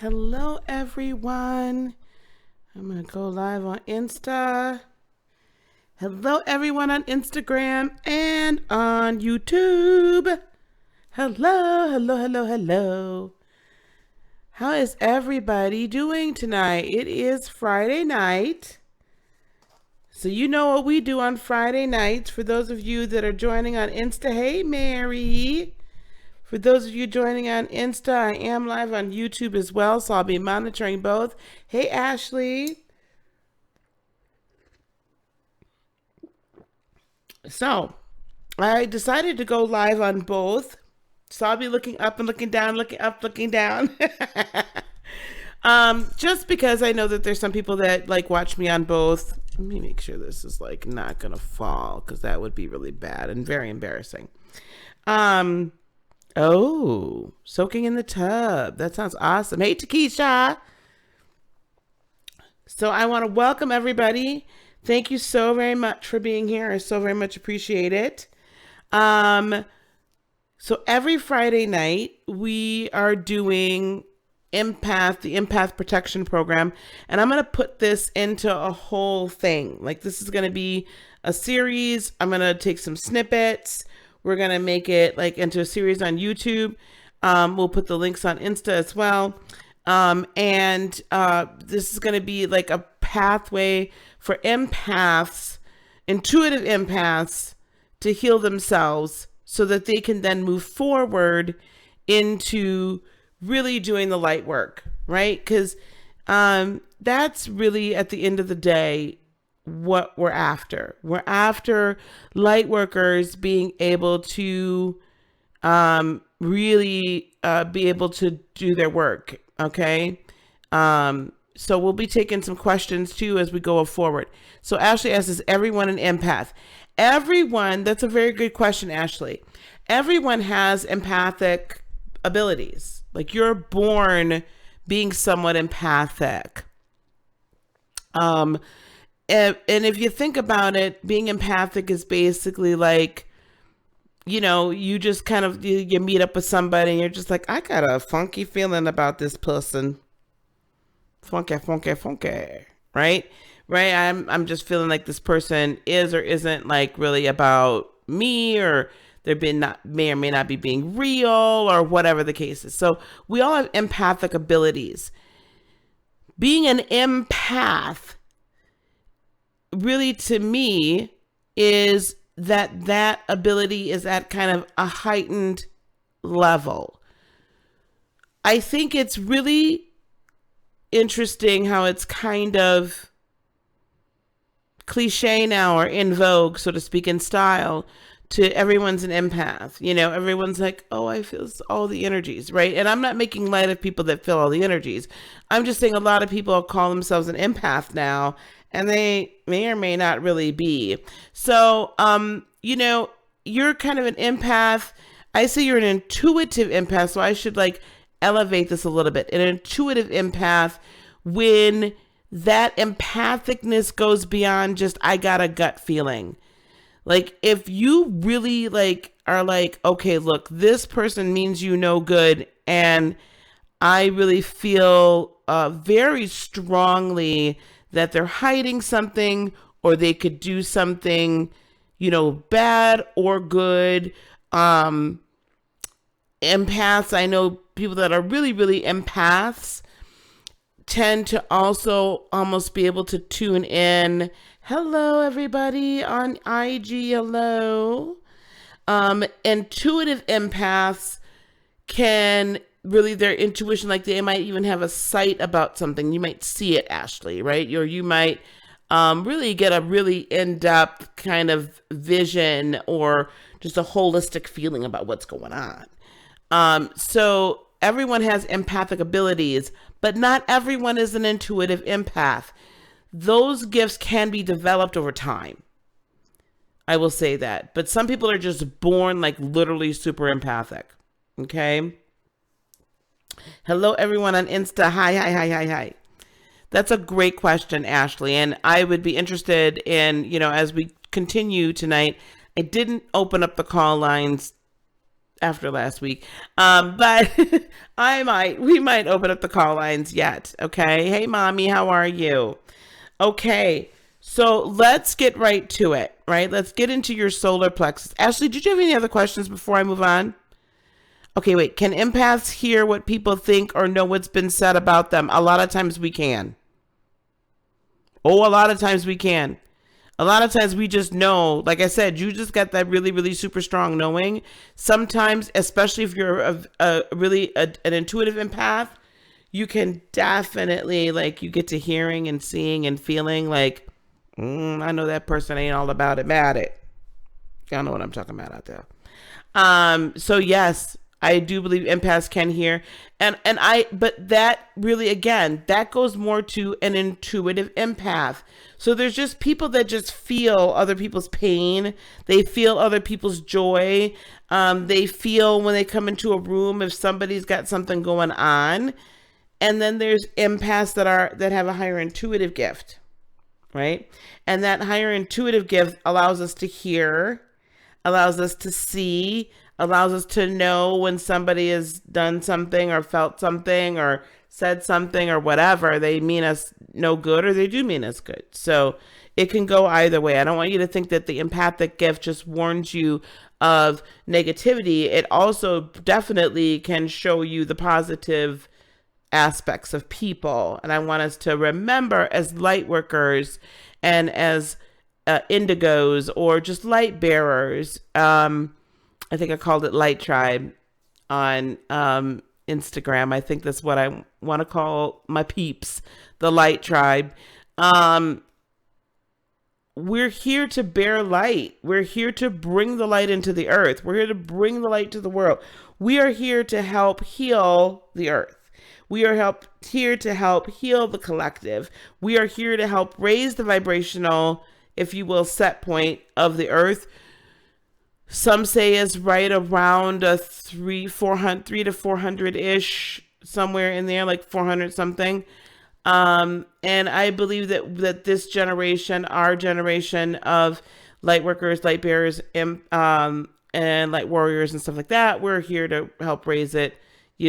Hello, everyone. I'm going to go live on Insta. Hello, everyone on Instagram and on YouTube. Hello. How is everybody doing tonight? It is Friday night. So you know what we do on Friday nights. For those of you that are joining on Insta, hey, Mary. For those of you joining on Insta, I am live on YouTube as well, so I'll be monitoring both. Hey, Ashley. So, I decided to go live on both. So I'll be looking up and looking down, looking up, looking down. Just because I know that there's some people that watch me on both. Let me make sure this is not gonna fall, because that would be really bad and very embarrassing. Oh, soaking in the tub. That sounds awesome. Hey, Takesha. So I want to welcome everybody. Thank you so very much for being here. I so very much appreciate it. So every Friday night, we are doing the Empath Protection Program. And I'm going to put this into a whole thing. This is going to be a series. I'm going to take some snippets. We're going to make it into a series on YouTube. We'll put the links on Insta as well. And this is going to be a pathway for empaths, intuitive empaths, to heal themselves so that they can then move forward into really doing the light work, right? Because that's really, at the end of the day, what we're after. We're after light workers being able to really be able to do their work. Okay. So we'll be taking some questions too as we go forward. So Ashley asks, is everyone an empath? Everyone, that's a very good question, Ashley. Everyone has empathic abilities. You're born being somewhat empathic. And if you think about it, being empathic is basically you just kind of, you meet up with somebody and you're just like, I got a funky feeling about this person. Funky, right? I'm just feeling like this person is or isn't really about me, or may or may not be being real, or whatever the case is. So we all have empathic abilities. Being an empath, really, to me, is that ability is at kind of a heightened level. I think it's really interesting how it's kind of cliche now, or in vogue, so to speak, in style, to everyone's an empath. Everyone's like, oh, I feel all the energies, right? And I'm not making light of people that feel all the energies. I'm just saying a lot of people call themselves an empath now, and they may or may not really be. So, you're kind of an empath. I say you're an intuitive empath, so I should elevate this a little bit. An intuitive empath, when that empathicness goes beyond just, I got a gut feeling. If you really are okay, look, this person means you no good, and I really feel very strongly that they're hiding something, or they could do something, bad or good. Empaths, I know people that are really, really empaths, tend to also almost be able to tune in. Hello, everybody on IG. Hello. Intuitive empaths can really, their intuition, they might even have a sight about something. You might see it, Ashley, right? Or you might really get a really in-depth kind of vision, or just a holistic feeling about what's going on. So everyone has empathic abilities, but not everyone is an intuitive empath. Those gifts can be developed over time. I will say that. But some people are just born literally super empathic. Okay. Hello, everyone on Insta. Hi. That's a great question, Ashley. And I would be interested in, as we continue tonight, I didn't open up the call lines after last week. But we might open up the call lines yet. Okay. Hey, mommy, how are you? Okay. So let's get right to it, right? Let's get into your solar plexus. Ashley, did you have any other questions before I move on? Okay, wait. Can empaths hear what people think or know what's been said about them? A lot of times we can. Oh, a lot of times we can. A lot of times we just know, like I said, you just got that really, really super strong knowing. Sometimes, especially if you're an intuitive empath, you can definitely, like, you get to hearing and seeing and feeling like, I know that person ain't all about it, mad it. Y'all know what I'm talking about out there. So yes, I do believe empaths can hear. But that really, again, that goes more to an intuitive empath. So there's just people that just feel other people's pain. They feel other people's joy. They feel when they come into a room if somebody's got something going on. And then there's empaths that have a higher intuitive gift, right? And that higher intuitive gift allows us to hear, allows us to see, allows us to know when somebody has done something or felt something or said something or whatever. They mean us no good or they do mean us good. So it can go either way. I don't want you to think that the empathic gift just warns you of negativity. It also definitely can show you the positive aspects of people. And I want us to remember, as light workers and as indigos or just light bearers, I think I called it Light Tribe on Instagram. I think that's what I want to call my peeps, the Light Tribe. We're here to bear light. We're here to bring the light into the earth. We're here to bring the light to the world. We are here to help heal the earth. We are here to help heal the collective. We are here to help raise the vibrational, if you will, set point of the earth. Some say is right around a 3 to 400-ish, somewhere in there, like 400 something. And I believe that this generation, our generation of light workers, light bearers, and light warriors and stuff like that, we're here to help raise it,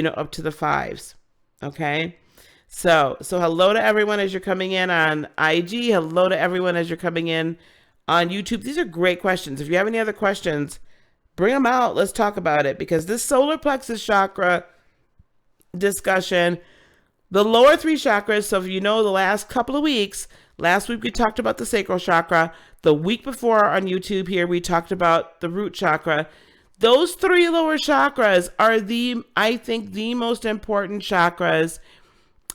up to the 5s. Okay. So hello to everyone as you're coming in on IG. Hello to everyone as you're coming in on YouTube. These are great questions. If you have any other questions, bring them out. Let's talk about it, because this solar plexus chakra discussion, the lower 3 chakras. So if you know the last couple of weeks, last week we talked about the sacral chakra. The week before on YouTube here, we talked about the root chakra. Those 3 lower chakras are I think the most important chakras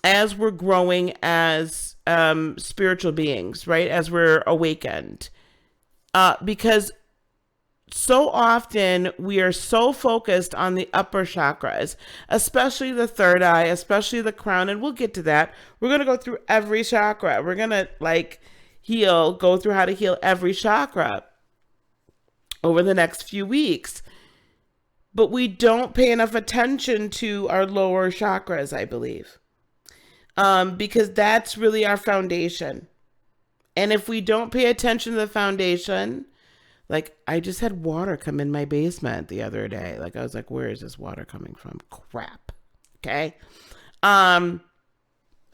as we're growing as spiritual beings, right? As we're awakened. Because so often we are so focused on the upper chakras, especially the third eye, especially the crown. And we'll get to that. We're going to go through every chakra. We're going to go through how to heal every chakra over the next few weeks. But we don't pay enough attention to our lower chakras, I believe. Because that's really our foundation. And if we don't pay attention to the foundation, like I just had water come in my basement the other day. Like I was like, where is this water coming from? Crap. Okay. I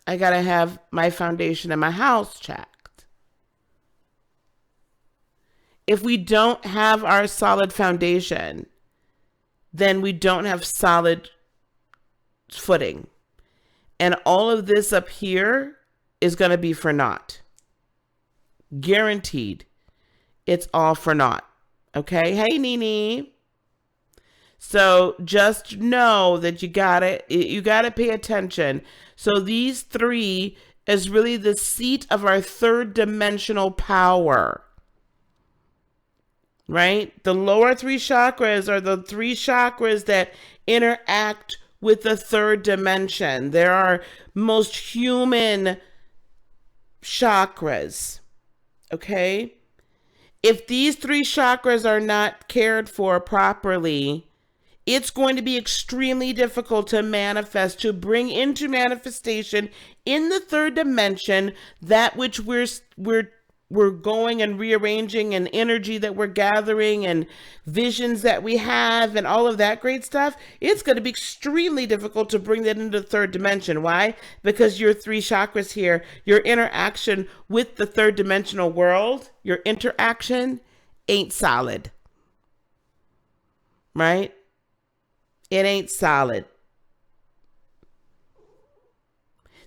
got to have my foundation in my house checked. If we don't have our solid foundation, then we don't have solid footing. And all of this up here is going to be for naught. Guaranteed. It's all for naught. Okay? Hey, Nene. So just know that you gotta pay attention. So these 3 is really the seat of our 3rd dimensional power. Right? The lower 3 chakras are the 3 chakras that interact with the 3rd dimension. There are most human chakras. Okay? If these 3 chakras are not cared for properly, it's going to be extremely difficult to manifest, to bring into manifestation in the 3rd dimension that which we're we're going and rearranging, and energy that we're gathering, and visions that we have, and all of that great stuff, it's going to be extremely difficult to bring that into the third dimension. Why? Because your three chakras here, your interaction with the third dimensional world, your interaction ain't solid. Right? It ain't solid.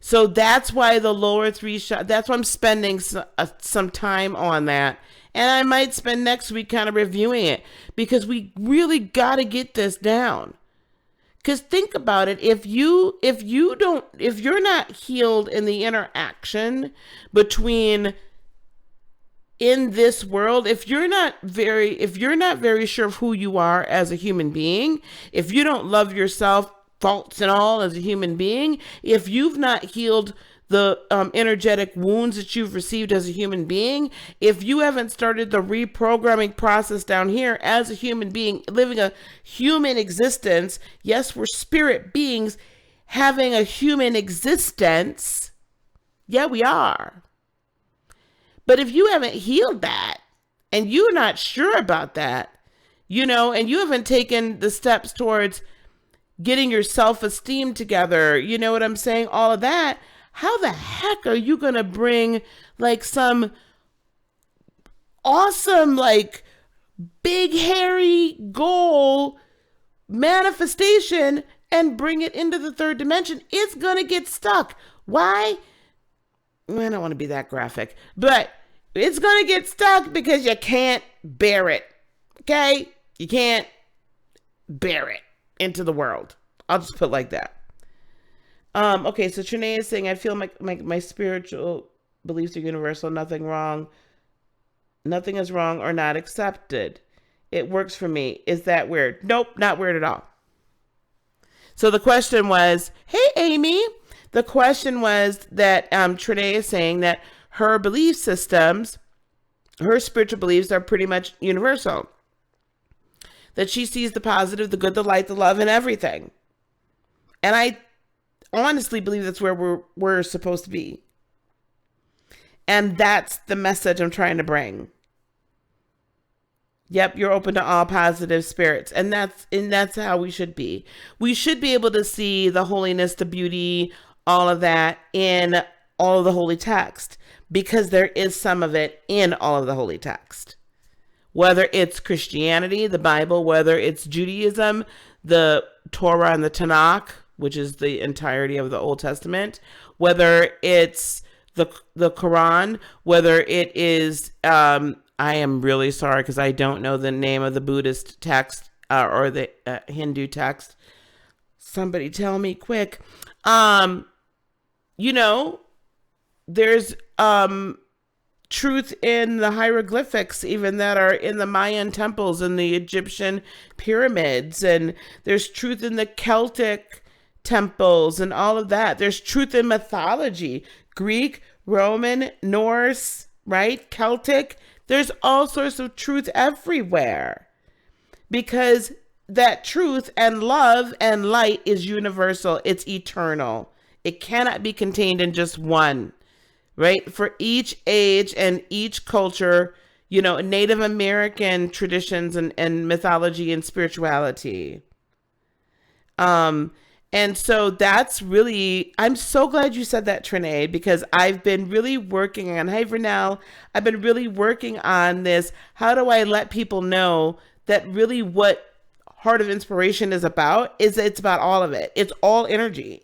So that's why the lower three that's why I'm spending some time on that. And I might spend next week kind of reviewing it, because we really got to get this down. Because think about it, if you're not healed in the interaction between in this world, if you're not very sure of who you are as a human being, if you don't love yourself, faults and all, as a human being, if you've not healed the energetic wounds that you've received as a human being, if you haven't started the reprogramming process down here as a human being, living a human existence, yes, we're spirit beings having a human existence. Yeah, we are. But if you haven't healed that, and you're not sure about that, and you haven't taken the steps towards getting your self-esteem together, you know what I'm saying? All of that. How the heck are you going to bring like some awesome, like big, hairy goal manifestation and bring it into the third dimension? It's going to get stuck. Why? I don't want to be that graphic, but it's going to get stuck because you can't bear it. Okay? You can't bear it into the world. I'll just put it like that. Okay, so Trinae is saying, I feel my spiritual beliefs are universal. Nothing is wrong or not accepted. It works for me. Is that weird? Nope, not weird at all. So the question was, hey, Amy. The question was that Trinae is saying that her belief systems, her spiritual beliefs are pretty much universal. That she sees the positive, the good, the light, the love, and everything. And I honestly believe that's where we're supposed to be. And that's the message I'm trying to bring. Yep, you're open to all positive spirits. And that's how we should be. We should be able to see the holiness, the beauty, all of that in all of the holy text, because there is some of it in all of the holy text. Whether it's Christianity, the Bible, whether it's Judaism, the Torah and the Tanakh, which is the entirety of the Old Testament, whether it's the Quran, whether it is, I am really sorry because I don't know the name of the Buddhist text or the Hindu text. Somebody tell me quick. There's truth in the hieroglyphics, even that are in the Mayan temples and the Egyptian pyramids. And there's truth in the Celtic temples and all of that. There's truth in mythology, Greek, Roman, Norse, right? Celtic. There's all sorts of truth everywhere, because that truth and love and light is universal. It's eternal. It cannot be contained in just one. Right? For each age and each culture, Native American traditions and mythology and spirituality. And so that's really, I'm so glad you said that, Trinae, because I've been really working on, hey, Vernell, I've been really working on this. How do I let people know that really what Heart of Inspiration is about is it's about all of it. It's all energy.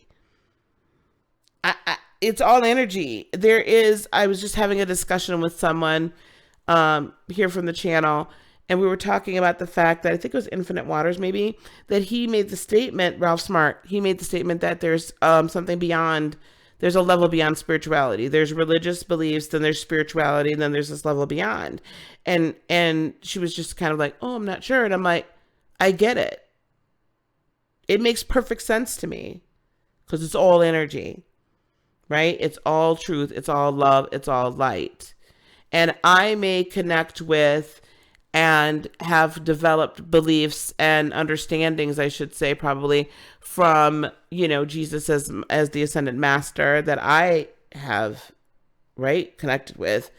It's all energy. I was just having a discussion with someone here from the channel, and we were talking about the fact that I think it was Infinite Waters, maybe, that he made the statement, Ralph Smart, he made the statement that there's something beyond, there's a level beyond spirituality. There's religious beliefs, then there's spirituality, and then there's this level beyond. And she was just kind of like, oh, I'm not sure. And I'm like, I get it. It makes perfect sense to me, because it's all energy. Right? It's all truth. It's all love. It's all light. And I may connect with and have developed beliefs and understandings, I should say, probably from, Jesus as the ascended master that I have, right, connected with.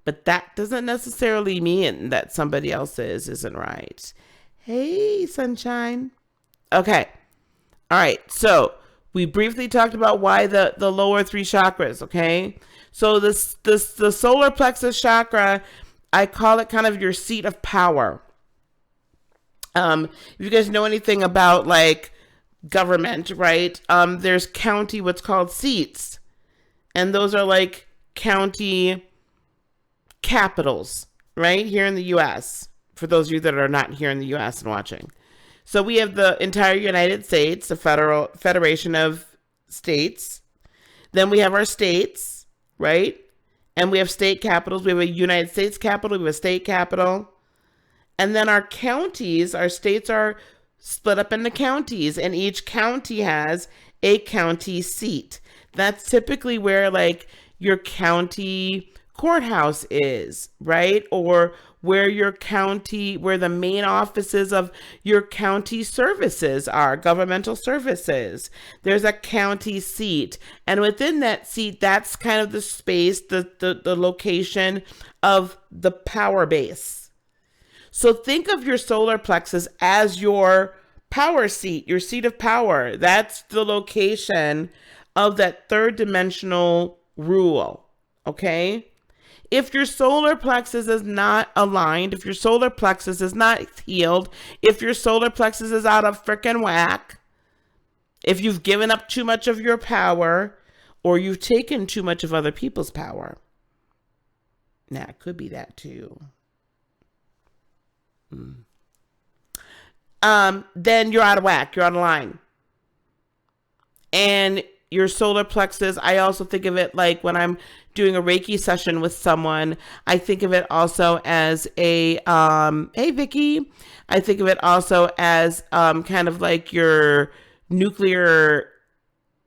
But that doesn't necessarily mean that somebody else's isn't right. Hey, sunshine. Okay. All right. So we briefly talked about why the lower three chakras. Okay. So the solar plexus chakra, I call it kind of your seat of power. If you guys know anything about like government, right? There's county, what's called seats. And those are like county capitals, right? Here in the US, for those of you that are not here in the US and watching. So we have the entire United States, the federation of states. Then we have our states, right? And we have state capitals. We have a United States capital, we have a state capital. And then our counties, our states are split up into counties, and each county has a county seat. That's typically where like your county courthouse is, right? Or where your county, where the main offices of your county services are, governmental services. There's a county seat. And within that seat, that's kind of the space, the location of the power base. So think of your solar plexus as your power seat, your seat of power. That's the location of that third dimensional rule, okay? If your solar plexus is not aligned, if your solar plexus is not healed, if your solar plexus is out of frickin' whack, if you've given up too much of your power, or you've taken too much of other people's power. Now, it could be that too. Then you're out of whack, you're out of line. And your solar plexus, I also think of it like when I'm doing a Reiki session with someone, I think of it also as a, hey Vicky, I think of it also as kind of like your nuclear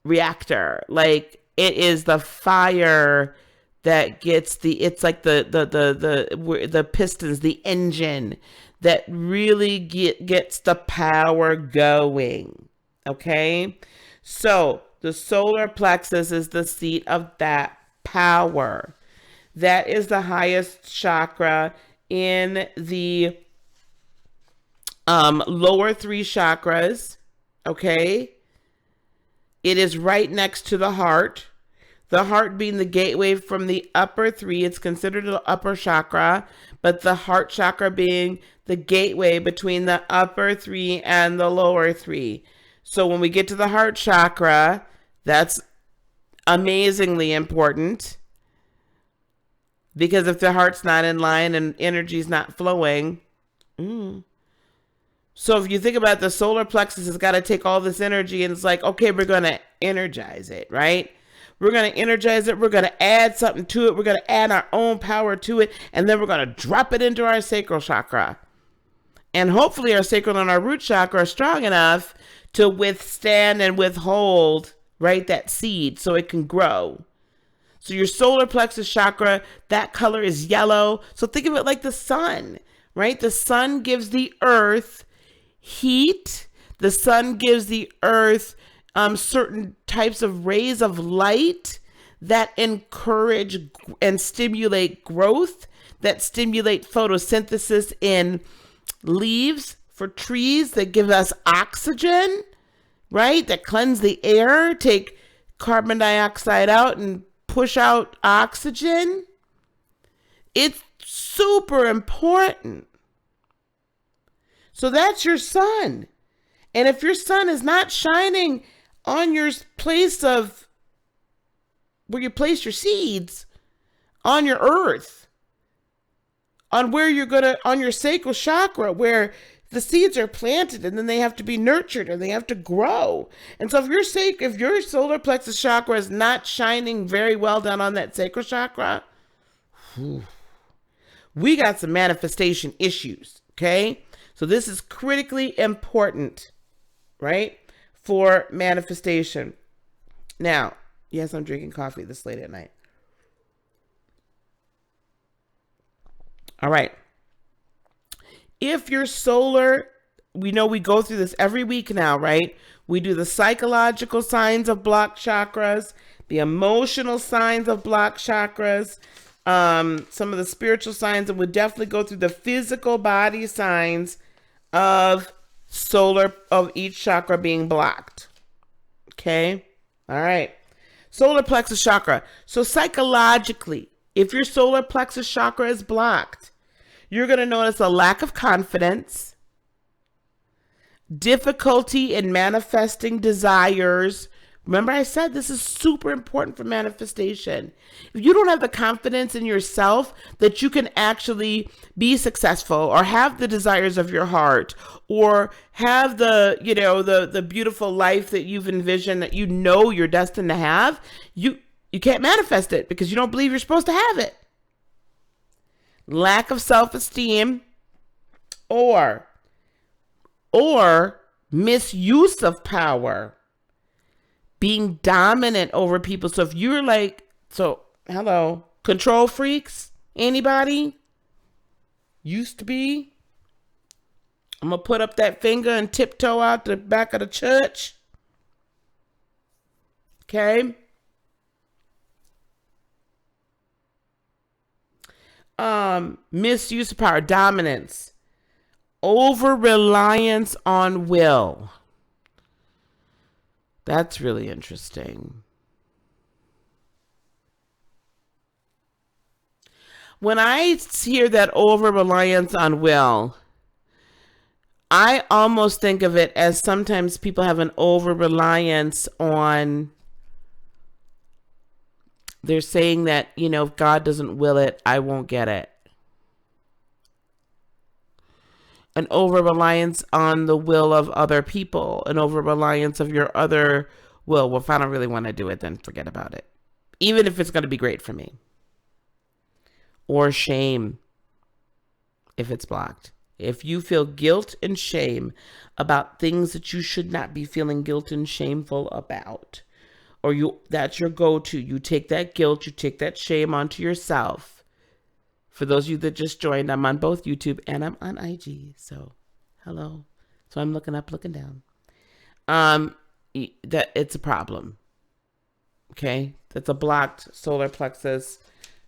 reactor. Like it is the fire that gets it's like the pistons, the engine that really gets the power going, okay? So the solar plexus is the seat of that power. That is the highest chakra in the lower three chakras, okay? It is right next to the heart. The heart being the gateway from the upper three, it's considered the upper chakra, but the heart chakra being the gateway between the upper three and the lower three. So when we get to the heart chakra, that's amazingly important, because if the heart's not in line and energy's not flowing, So if you think about the solar plexus, has got to take all this energy, and it's like, okay, we're going to energize it, right? We're going to energize it. We're going to add something to it. We're going to add our own power to it. And then we're going to drop it into our sacral chakra. And hopefully our sacral and our root chakra are strong enough to withstand and withhold, right, that seed so it can grow. So your solar plexus chakra, that color is yellow. So think of it like the sun, right? The sun gives the earth heat. The sun gives the earth certain types of rays of light that encourage and stimulate growth, that stimulate photosynthesis in leaves for trees, that give us oxygen, right? That cleanse the air, take carbon dioxide out and push out oxygen. It's super important. So that's your sun. And if your sun is not shining on your place of where you place your seeds, on your earth, on where you're going to, on your sacral chakra, where the seeds are planted and then they have to be nurtured and they have to grow. And so if your solar plexus chakra is not shining very well down on that sacral chakra, we got some manifestation issues, okay? So this is critically important, right, for manifestation. Now, yes, I'm drinking coffee this late at night. All right. If your solar, we know we go through this every week now, right? We do the psychological signs of blocked chakras, the emotional signs of blocked chakras, some of the spiritual signs, and would definitely go through the physical body signs of each chakra being blocked. Okay. All right. Solar plexus chakra. So psychologically, if your solar plexus chakra is blocked, you're going to notice a lack of confidence, difficulty in manifesting desires. Remember, I said this is super important for manifestation. If you don't have the confidence in yourself that you can actually be successful or have the desires of your heart or have the beautiful life that you've envisioned, that you're destined to have, you can't manifest it because you don't believe you're supposed to have it. Lack of self-esteem or misuse of power. Being dominant over people. So if you're hello, control freaks, anybody? Used to be? I'm going to put up that finger and tiptoe out the back of the church. Okay? Misuse of power, dominance, over-reliance on will. That's really interesting. When I hear that over-reliance on will, I almost think of it as sometimes people have an over-reliance on, they're saying that, if God doesn't will it, I won't get it. An over-reliance on the will of other people, an over-reliance of your other will. Well, if I don't really want to do it, then forget about it. Even if it's going to be great for me. Or shame, if it's blocked. If you feel guilt and shame about things that you should not be feeling guilt and shameful about, or that's your go-to, you take that guilt, you take that shame onto yourself. For those of you that just joined, I'm on both YouTube and I'm on IG. So, hello. So I'm looking up, looking down. That it's a problem. Okay? That's a blocked solar plexus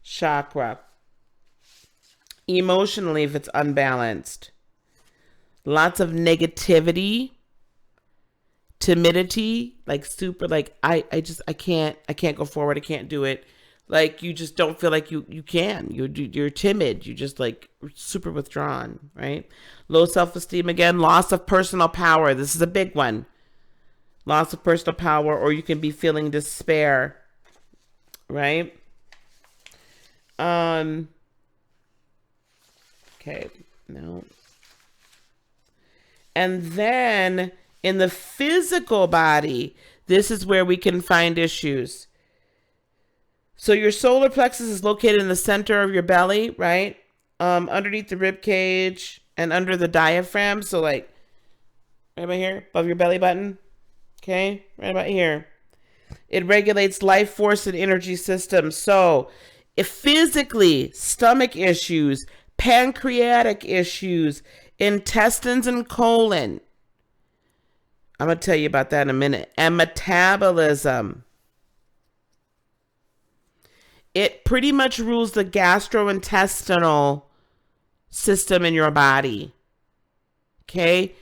chakra. Emotionally, if it's unbalanced. Lots of negativity, timidity, I can't go forward, I can't do it. You just don't feel like you can. You're timid. You just super withdrawn, right? Low self-esteem again. Loss of personal power. This is a big one. Loss of personal power, or you can be feeling despair, right? Okay, no. And then in the physical body, this is where we can find issues. So your solar plexus is located in the center of your belly, right? Underneath the rib cage and under the diaphragm. So right about here, above your belly button. Okay, right about here. It regulates life force and energy systems. So if physically, stomach issues, pancreatic issues, intestines and colon. I'm going to tell you about that in a minute. And metabolism. It pretty much rules the gastrointestinal system in your body. Okay?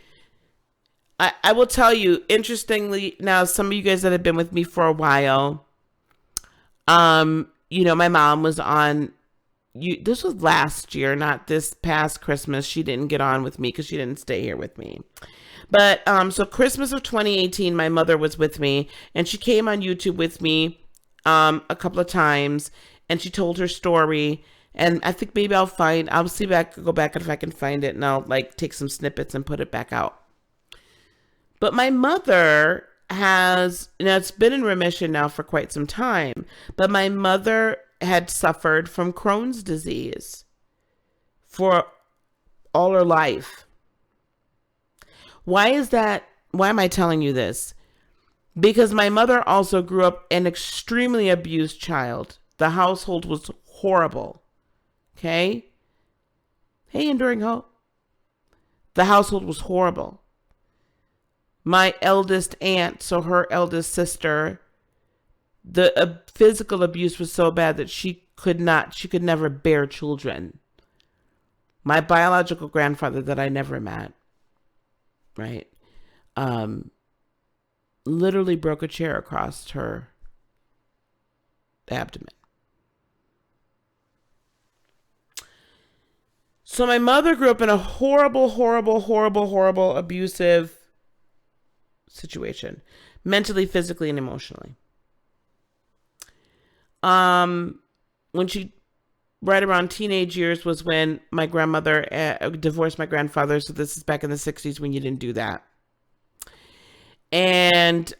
I will tell you, interestingly, now some of you guys that have been with me for a while, my mom was on, this was last year, not this past Christmas. She didn't get on with me because she didn't stay here with me. But, so Christmas of 2018, my mother was with me, and she came on YouTube with me a couple of times, and she told her story, and I think maybe I'll see if I can go back if I can find it, and I'll take some snippets and put it back out. But my mother it's been in remission now for quite some time, but my mother had suffered from Crohn's disease for all her life. Why is that? Why am I telling you this? Because my mother also grew up an extremely abused child. The household was horrible. Okay? Hey, Enduring Hope. The household was horrible. My eldest aunt, so her eldest sister, the physical abuse was so bad that she she could never bear children. My biological grandfather that I never met, right, literally broke a chair across her abdomen. So my mother grew up in a horrible, abusive situation, mentally, physically, and emotionally. When she, right around teenage years was when my grandmother divorced my grandfather. So this is back in the 60s when you didn't do that. And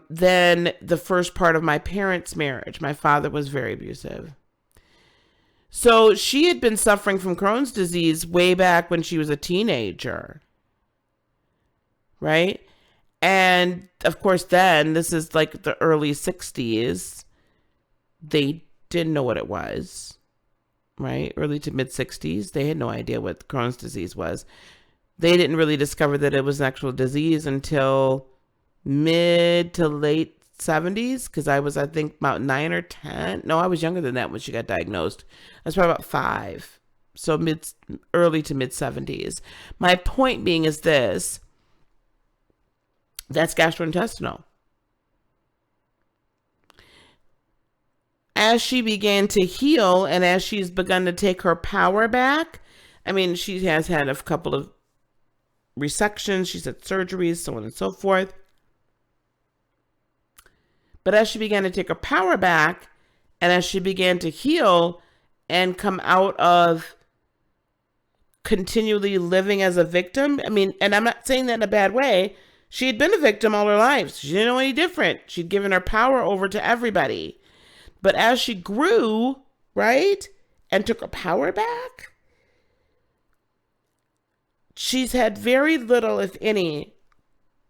then the first part of my parents' marriage, my father was very abusive. So she had been suffering from Crohn's disease way back when she was a teenager. Right? And of course, then this is like the early 60s. They didn't know what it was. Right? Early to mid 60s. They had no idea what Crohn's disease was. They didn't really discover that it was an actual disease until mid to late 70s, because I was, I think, about 9 or 10. No, I was younger than that when she got diagnosed. I was probably about 5. So early to mid 70s. My point being is this. That's gastrointestinal. As she began to heal and as she's begun to take her power back, I mean, she has had a couple of resections, she's had surgeries, so on and so forth. But as she began to take her power back, and as she began to heal and come out of continually living as a victim, I mean, and I'm not saying that in a bad way, she had been a victim all her life. She didn't know any different. She'd given her power over to everybody. But as she grew, right, and took her power back, she's had very little, if any,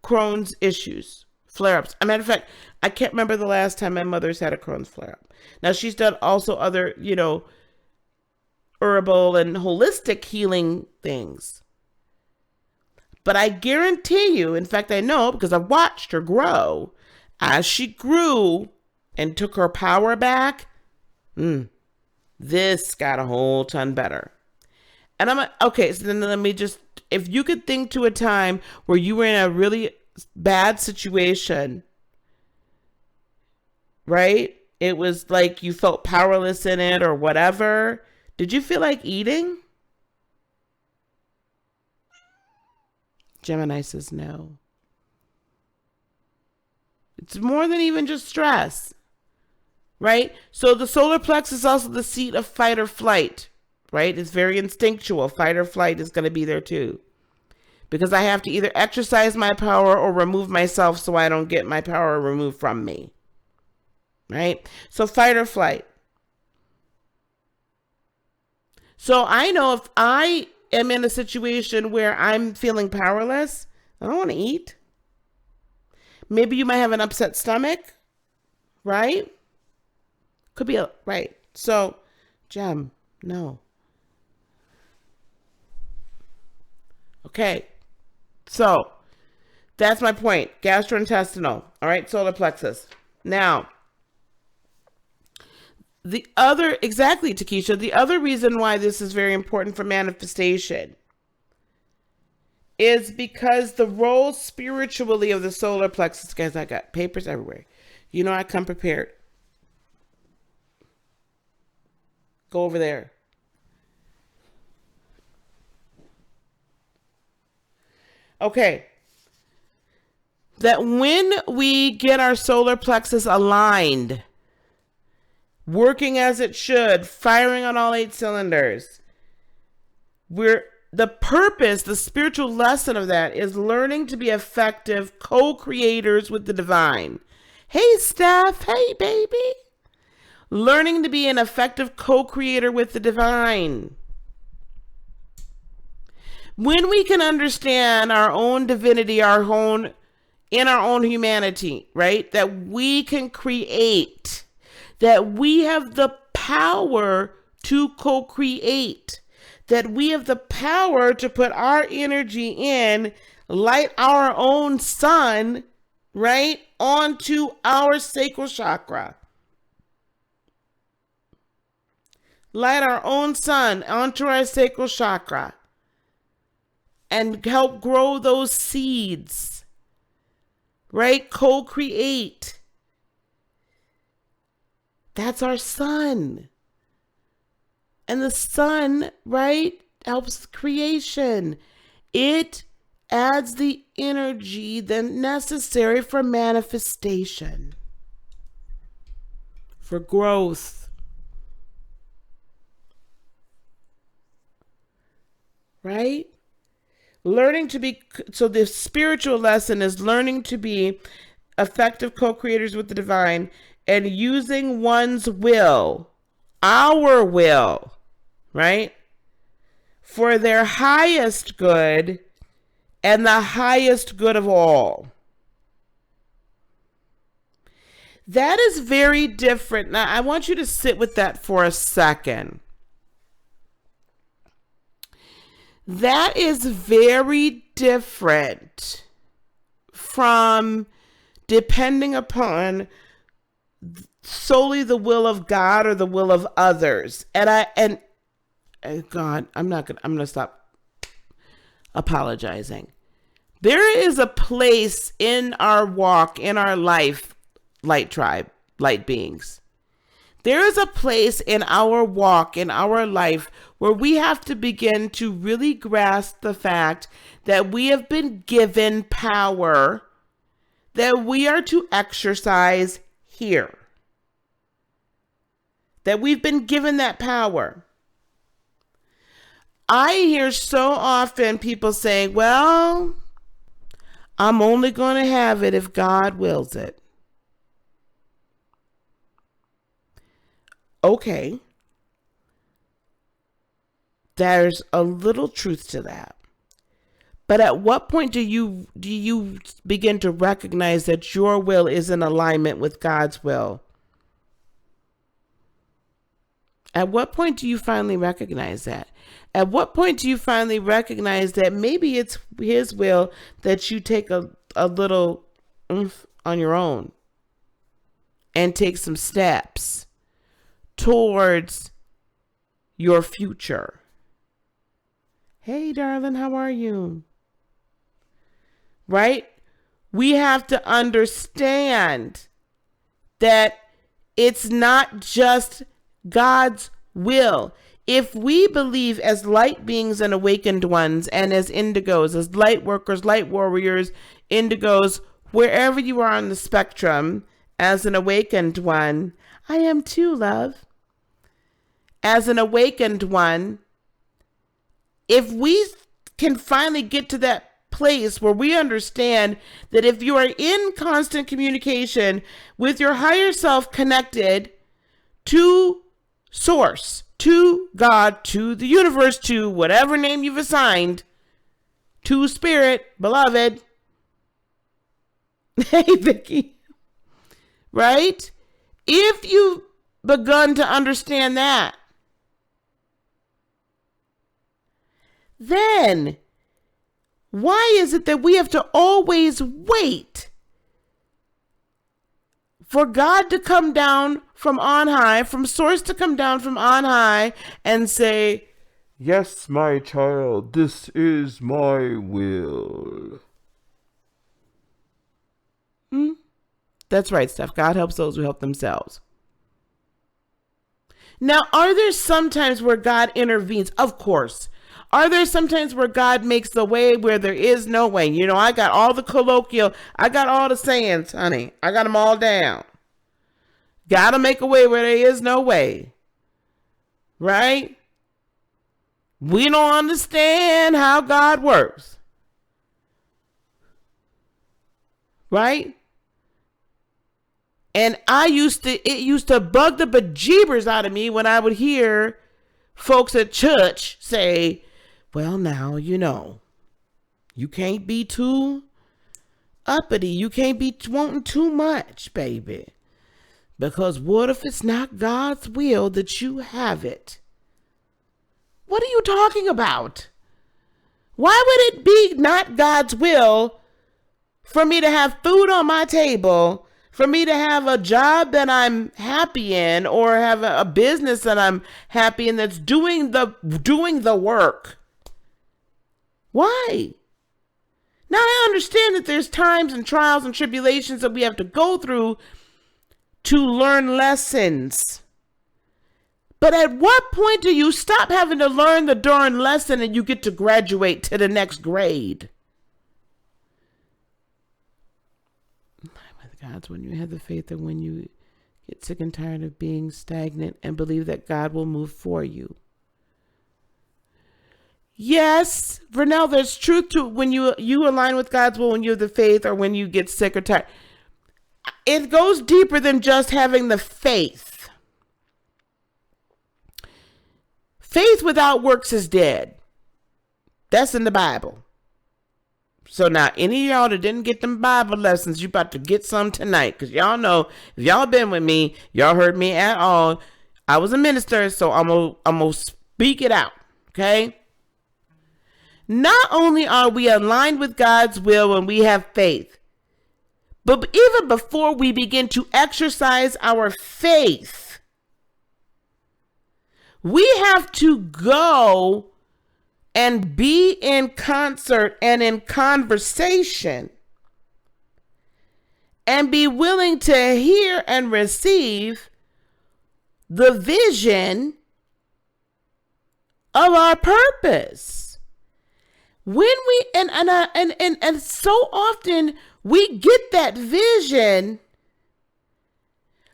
Crohn's issues. Flare-ups. As a matter of fact, I can't remember the last time my mother's had a Crohn's flare-up. Now, she's done also other, herbal and holistic healing things. But I guarantee you, in fact, I know because I've watched her grow. As she grew and took her power back, this got a whole ton better. And I'm like, okay, so then let me just, if you could think to a time where you were in a really bad situation, right? It was like you felt powerless in it or whatever. Did you feel like eating? Gemini says no. It's more than even just stress, right? So the solar plexus is also the seat of fight or flight, right? It's very instinctual. Fight or flight is going to be there too. Because I have to either exercise my power or remove myself so I don't get my power removed from me. Right? So fight or flight. So I know if I am in a situation where I'm feeling powerless, I don't want to eat. Maybe you might have an upset stomach, right? Could be, right. So, Gem, no. Okay. So, that's my point. Gastrointestinal. All right, solar plexus. Now, exactly, Takesha, the other reason why this is very important for manifestation is because the role spiritually of the solar plexus, guys, I got papers everywhere. You know I come prepared. Go over there. Okay. That when we get our solar plexus aligned, working as it should, firing on all 8 cylinders, the purpose, the spiritual lesson of that is learning to be effective co-creators with the divine. Hey, Steph. Hey, baby. Learning to be an effective co-creator with the divine. When we can understand our own divinity, in our own humanity, right? That we can create, that we have the power to co-create, that we have the power to put our energy in, light our own sun, right, onto our sacral chakra. light our own sun onto our sacral chakra and help grow those seeds, right? Co-create. That's our sun. And the sun, right, helps creation. It adds the energy then necessary for manifestation, for growth. Right? Learning to be, so the spiritual lesson is learning to be effective co-creators with the divine and using one's will, our will, right, for their highest good and the highest good of all. That is very different. Now, I want you to sit with that for a second. That is very different from depending upon solely the will of God or the will of others. And God, I'm going to stop apologizing. There is a place in our walk, in our life, light tribe, light beings. There is a place in our walk, in our life, where we have to begin to really grasp the fact that we have been given power that we are to exercise here. That we've been given that power. I hear so often people saying, well, I'm only going to have it if God wills it. Okay. There's a little truth to that. But at what point do you begin to recognize that your will is in alignment with God's will? At what point do you finally recognize that? At what point do you finally recognize that maybe it's His will that you take a little oomph on your own and take some steps towards your future? Hey, darling, how are you? Right? We have to understand that it's not just God's will. If we believe as light beings and awakened ones and as indigos, as light workers, light warriors, indigos, wherever you are on the spectrum, as an awakened one, I am too, love. As an awakened one, if we can finally get to that place where we understand that if you are in constant communication with your higher self, connected to source, to God, to the universe, to whatever name you've assigned, to spirit, beloved. Hey, Vicky. Right? If you've begun to understand that, then why is it that we have to always wait for God to come down from on high, from source to come down from on high and say, yes, my child, this is my will? That's right, Steph. God helps those who help themselves. Now, are there some times where God intervenes? Of course. Are there sometimes where God makes the way where there is no way? You know, I got all the colloquial, I got all the sayings, honey. I got them all down. Gotta make a way where there is no way. Right? We don't understand how God works. Right? And it used to bug the bejeebers out of me when I would hear folks at church say, well, now, you know, you can't be too uppity. You can't be wanting too much, baby. Because what if it's not God's will that you have it? What are you talking about? Why would it be not God's will for me to have food on my table, for me to have a job that I'm happy in, or have a business that I'm happy in that's doing the work. Why? Now I understand that there's times and trials and tribulations that we have to go through to learn lessons. But at what point do you stop having to learn the darn lesson and you get to graduate to the next grade? With God's, when you have the faith that when you get sick and tired of being stagnant and believe that God will move for you. Yes, Vernell, there's truth to when you align with God's will, when you have the faith, or when you get sick or tired. It goes deeper than just having the faith. Faith without works is dead. That's in the Bible. So now, any of y'all that didn't get them Bible lessons, you about to get some tonight. Because y'all know, if y'all been with me, y'all heard me at all. I was a minister, so I'm gonna speak it out. Okay? Not only are we aligned with God's will when we have faith, but even before we begin to exercise our faith, we have to go and be in concert and in conversation and be willing to hear and receive the vision of our purpose. When we and so often we get that vision,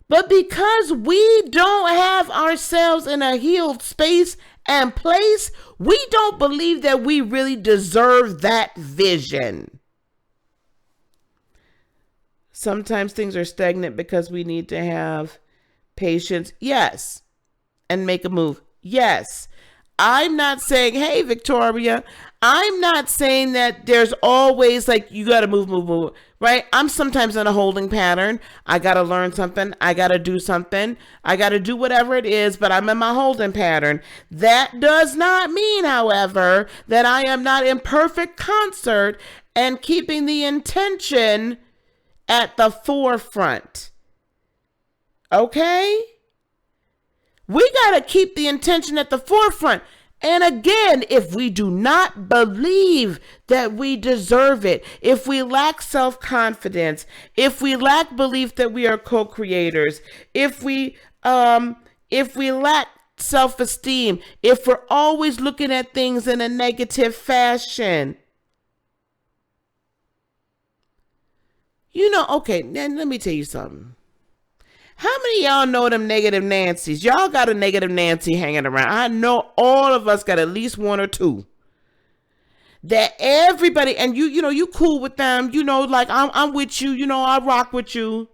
but because we don't have ourselves in a healed space and place, we don't believe that we really deserve that vision. Sometimes things are stagnant because we need to have patience, yes, and make a move, yes. I'm not saying, hey, Victoria, I'm not saying that there's always like, you got to move, right? I'm sometimes in a holding pattern. I got to learn something. I got to do something. I got to do whatever it is, but I'm in my holding pattern. That does not mean, however, that I am not in perfect concert and keeping the intention at the forefront. Okay? We got to keep the intention at the forefront. And again, if we do not believe that we deserve it, if we lack self-confidence, if we lack belief that we are co-creators, if we lack self-esteem, if we're always looking at things in a negative fashion, okay, then let me tell you something. How many of y'all know them negative Nancy's? Y'all got a negative Nancy hanging around. I know all of us got at least one or two. That everybody, and you cool with them. Like I'm with you. I rock with you.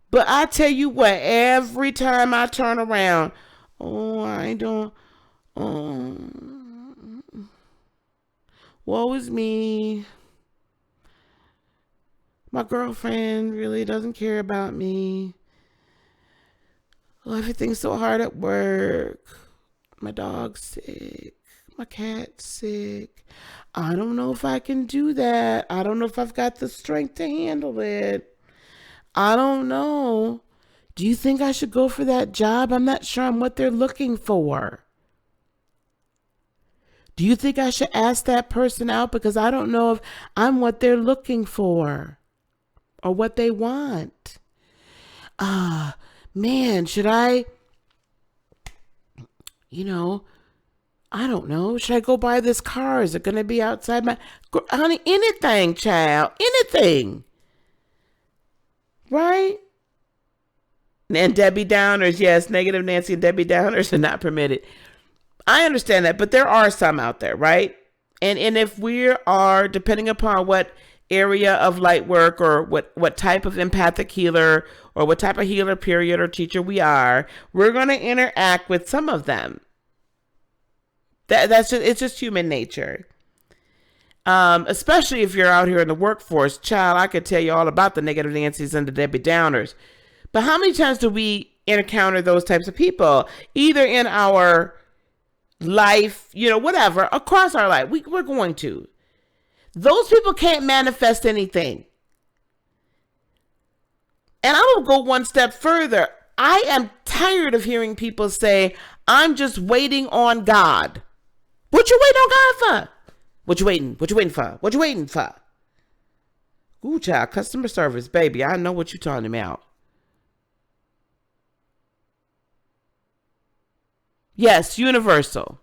But I tell you what, every time I turn around, woe is me. My girlfriend really doesn't care about me. Everything's so hard at work. My dog's sick. My cat's sick. I don't know if I can do that. I don't know if I've got the strength to handle it. I don't know. Do you think I should go for that job? I'm not sure I'm what they're looking for. Do you think I should ask that person out? Because I don't know if I'm what they're looking for. Or what they want. Man, should I, I don't know. Should I go buy this car? Is it going to be outside my, honey, anything, child, anything. Right? And Debbie Downers, yes, negative Nancy and Debbie Downers are not permitted. I understand that, but there are some out there, right? And if we are, depending upon what area of light work or what type of empathic healer or what type of healer period or teacher we are, we're going to interact with some of them. It's just human nature. Especially if you're out here in the workforce, child, I could tell you all about the negative Nancy's and the Debbie Downers. But how many times do we encounter those types of people? Either in our life, whatever, across our life, we're going to. Those people can't manifest anything. And I'm going to go one step further. I am tired of hearing people say, I'm just waiting on God. What you waiting on God for? What you waiting? What you waiting for? What you waiting for? Ooh, child, customer service, baby. I know what you're talking about. Yes, universal.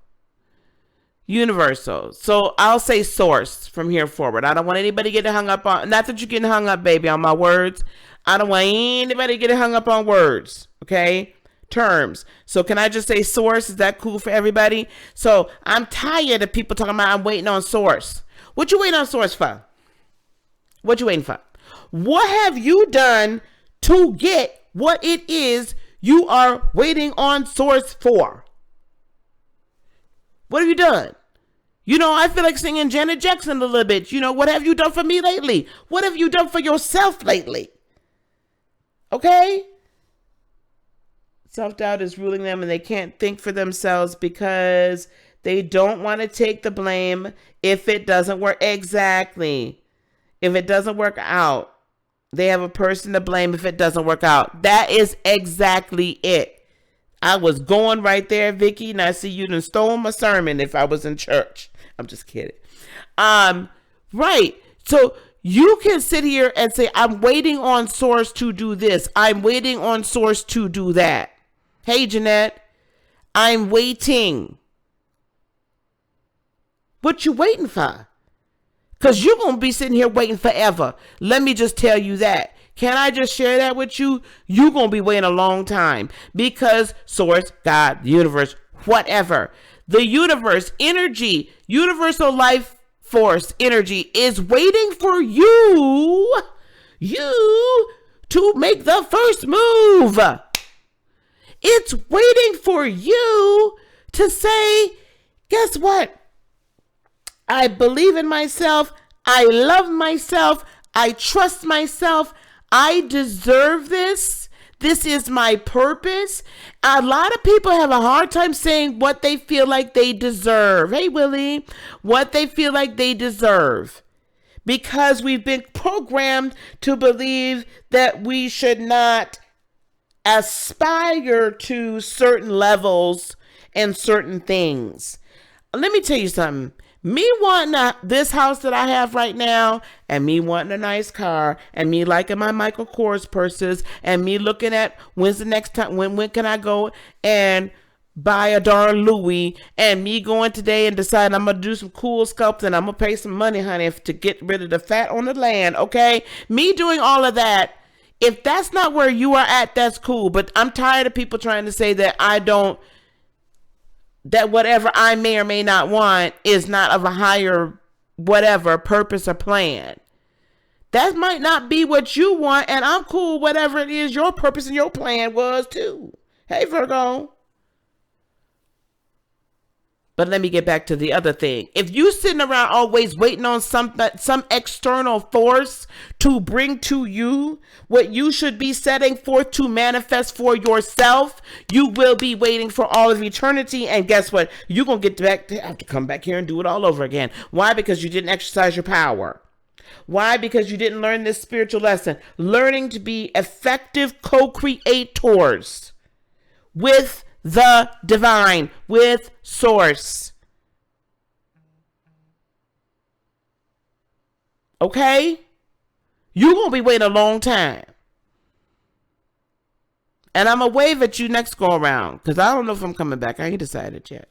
Universal. So I'll say source from here forward. I don't want anybody getting hung up on, not that you're getting hung up, baby, on my words. I don't want anybody getting hung up on words, okay? Terms. So can I just say source? Is that cool for everybody? So I'm tired of people talking about I'm waiting on source. What you waiting on source for? What you waiting for? What have you done to get what it is you are waiting on source for? What have you done? You know, I feel like singing Janet Jackson a little bit. You know, what have you done for me lately? What have you done for yourself lately? Okay? Self-doubt is ruling them and they can't think for themselves because they don't want to take the blame if it doesn't work. Exactly. If it doesn't work out, they have a person to blame if it doesn't work out. That is exactly it. I was going right there, Vicky, and I see you done stole my sermon if I was in church. I'm just kidding. Right. So you can sit here and say, I'm waiting on source to do this. I'm waiting on source to do that. Hey, Jeanette, I'm waiting. What you waiting for? Because you're going to be sitting here waiting forever. Let me just tell you that. Can I just share that with you? You're going to be waiting a long time because source, God, the universe, whatever. The universe, energy, universal life force, energy is waiting for you to make the first move. It's waiting for you to say, guess what? I believe in myself. I love myself. I trust myself. I deserve this. This is my purpose. A lot of people have a hard time saying what they feel like they deserve. Hey, Willie, what they feel like they deserve. Because we've been programmed to believe that we should not aspire to certain levels and certain things. Let me tell you something. Me wanting this house that I have right now, and me wanting a nice car, and me liking my Michael Kors purses, and me looking at when's the next time, when can I go and buy a darn Louis, and me going today and deciding I'm going to do some cool sculpting, I'm going to pay some money, honey, to get rid of the fat on the land, okay? Me doing all of that, if that's not where you are at, that's cool, but I'm tired of people trying to say that that whatever I may or may not want is not of a higher whatever purpose or plan. That might not be what you want, and I'm cool whatever it is your purpose and your plan was too. Hey, Virgo. But let me get back to the other thing. If you sitting around always waiting on some external force to bring to you what you should be setting forth to manifest for yourself, you will be waiting for all of eternity. And guess what? You're going to have to come back here and do it all over again. Why? Because you didn't exercise your power. Why? Because you didn't learn this spiritual lesson. Learning to be effective co-creators with the divine, with source. Okay? You're going to be waiting a long time. And I'm going to wave at you next go around because I don't know if I'm coming back. I ain't decided yet.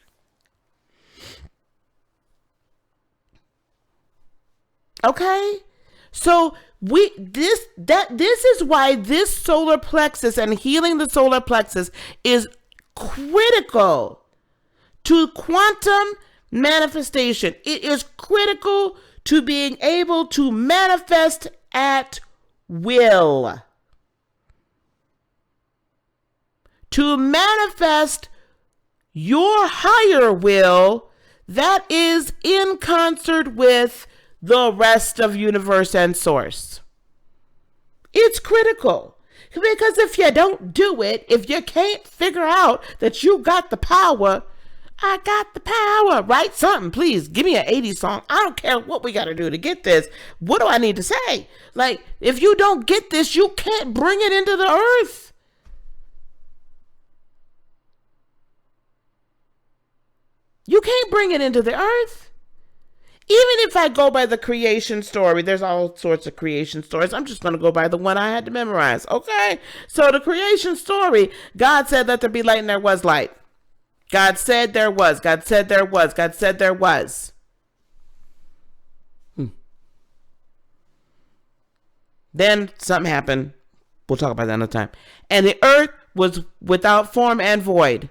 Okay? So this is why this solar plexus and healing the solar plexus is critical to quantum manifestation. It is critical to being able to manifest at will. To manifest your higher will that is in concert with the rest of universe and source. It's critical. Because if you don't do it, if you can't figure out that you got the power, I got the power. Write something, please. Give me an 80s song. I don't care what we got to do to get this. What do I need to say? Like, if you don't get this, you can't bring it into the earth. You can't bring it into the earth. Even if I go by the creation story, there's all sorts of creation stories. I'm just going to go by the one I had to memorize. Okay? So the creation story, God said, let there be light, and there was light. God said there was. God said there was. God said there was. Then something happened. We'll talk about that another time. And the earth was without form and void.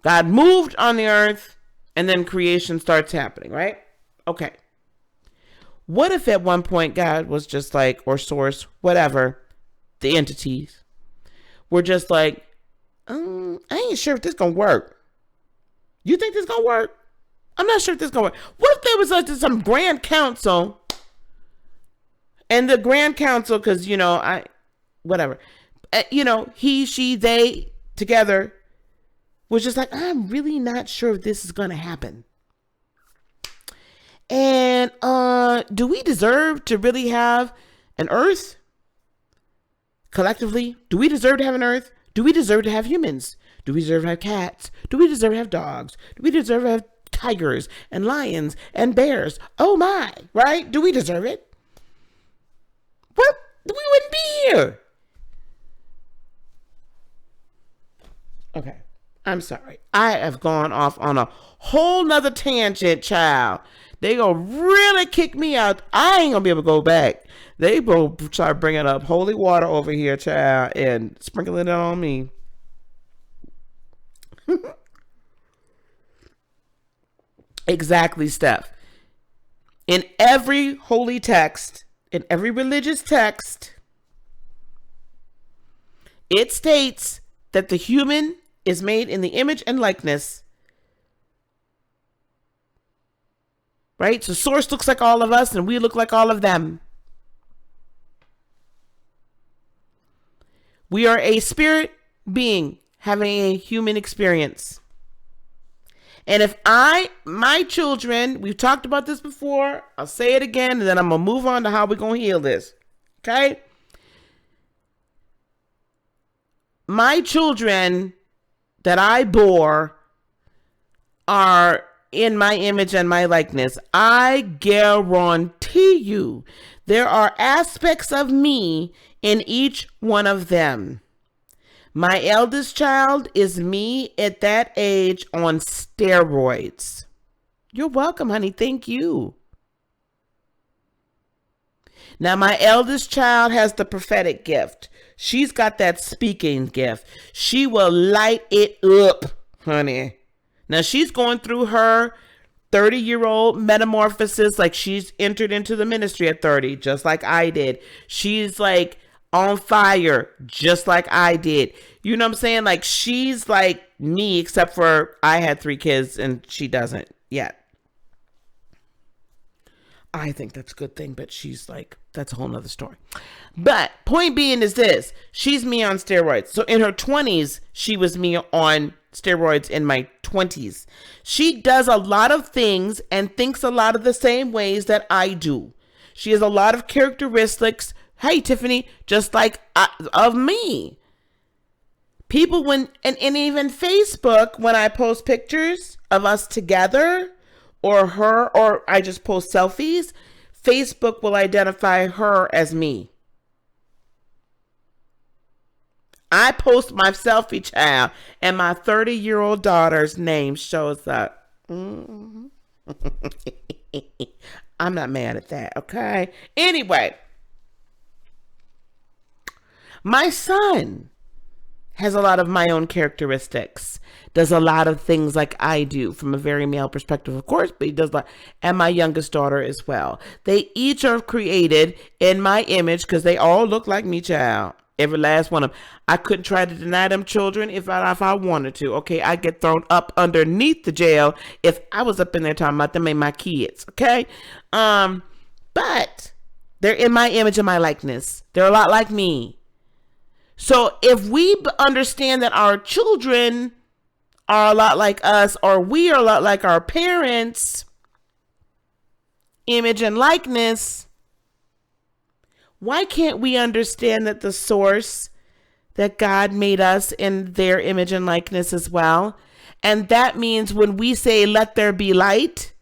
God moved on the earth, and then creation starts happening, right? Okay. What if at one point God was just like, or source, whatever, the entities were just like, I ain't sure if this gonna work. You think this gonna work? I'm not sure if this gonna work. What if there was like some grand council, and the grand council, because whatever, he, she, they together was just like, I'm really not sure if this is gonna happen. And do we deserve to really have an earth? Collectively, do we deserve to have an earth? Do we deserve to have humans? Do we deserve to have cats? Do we deserve to have dogs? Do we deserve to have tigers and lions and bears? Oh my, right? Do we deserve it? Well, we wouldn't be here. Okay, I'm sorry. I have gone off on a whole nother tangent, child. They gonna really kick me out. I ain't gonna be able to go back. They will start bringing up holy water over here, child, and sprinkling it on me. Exactly, Steph. In every holy text, in every religious text, it states that the human is made in the image and likeness. Right? So source looks like all of us, and we look like all of them. We are a spirit being having a human experience. And if my children, we've talked about this before, I'll say it again, and then I'm going to move on to how we're going to heal this. Okay? My children that I bore are in my image and my likeness. I guarantee you there are aspects of me in each one of them. My eldest child is me at that age on steroids. You're welcome, honey. Thank you. Now, my eldest child has the prophetic gift. She's got that speaking gift. She will light it up, honey. Now, she's going through her 30-year-old metamorphosis, like she's entered into the ministry at 30, just like I did. She's like on fire, just like I did. You know what I'm saying? Like, she's like me, except for I had 3 kids and she doesn't yet. I think that's a good thing, but she's like, that's a whole nother story. But point being is this, she's me on steroids. So in her 20s, she was me on steroids in my 20s. She does a lot of things and thinks a lot of the same ways that I do. She has a lot of characteristics, hey Tiffany, just like of me. People and even Facebook, when I post pictures of us together, or her, or I just post selfies, Facebook will identify her as me. I post my selfie, child, and my 30-year-old daughter's name shows up. Mm-hmm. I'm not mad at that, okay? Anyway, my son has a lot of my own characteristics, does a lot of things like I do from a very male perspective, of course, but he does a lot. And my youngest daughter as well. They each are created in my image because they all look like me, child. Every last one of them. I couldn't try to deny them children if I wanted to. Okay, I get thrown up underneath the jail if I was up in there talking about them and my kids. Okay, but they're in my image and my likeness. They're a lot like me. So if we understand that our children are a lot like us, or we are a lot like our parents, image and likeness, why can't we understand that the source, that God made us in their image and likeness as well? And that means when we say, let there be light,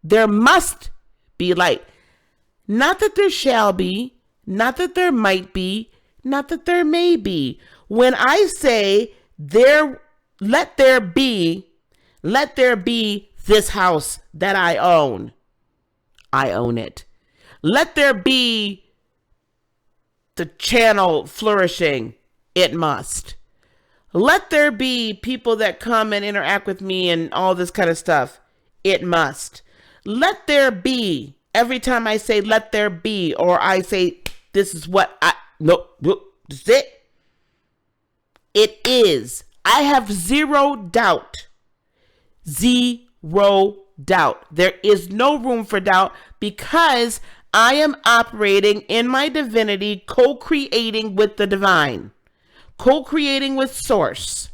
there must be light. Not that there shall be, not that there might be, not that there may be. When I say let there be this house that I own it. Let there be the channel flourishing, it must. Let there be people that come and interact with me and all this kind of stuff, it must. Let there be, every time I say let there be, or I say this is what this is it. It is. I have zero doubt. Zero doubt. There is no room for doubt because I am operating in my divinity, co-creating with the divine, co-creating with source.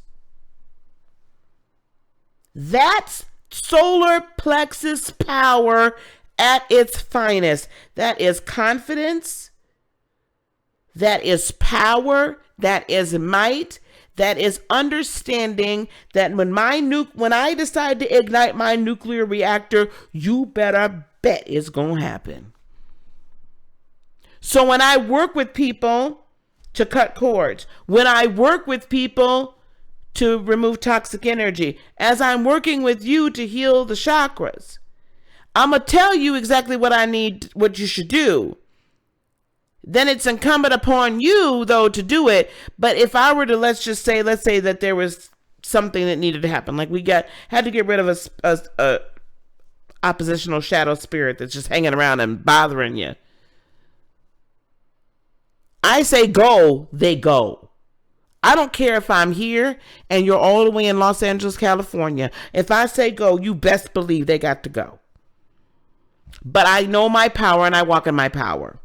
That's solar plexus power at its finest. That is confidence. That is power. That is might. That is understanding that when I decide to ignite my nuclear reactor, you better bet it's going to happen. So when I work with people to cut cords, when I work with people to remove toxic energy, as I'm working with you to heal the chakras, I'm going to tell you exactly what I need, what you should do. Then it's incumbent upon you, though, to do it. But if I were to, let's say that there was something that needed to happen, like we had to get rid of a oppositional shadow spirit that's just hanging around and bothering you. I say go, they go. I don't care if I'm here and you're all the way in Los Angeles, California. If I say go, you best believe they got to go. But I know my power and I walk in my power.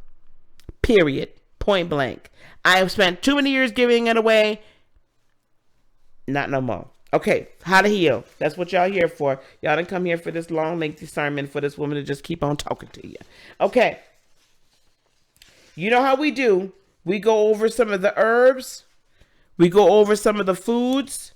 Period. Point blank. I have spent too many years giving it away. Not no more. Okay, how to heal. That's what y'all here for. Y'all didn't come here for this long, lengthy sermon for this woman to just keep on talking to you. Okay. You know how we do. We go over some of the herbs. We go over some of the foods.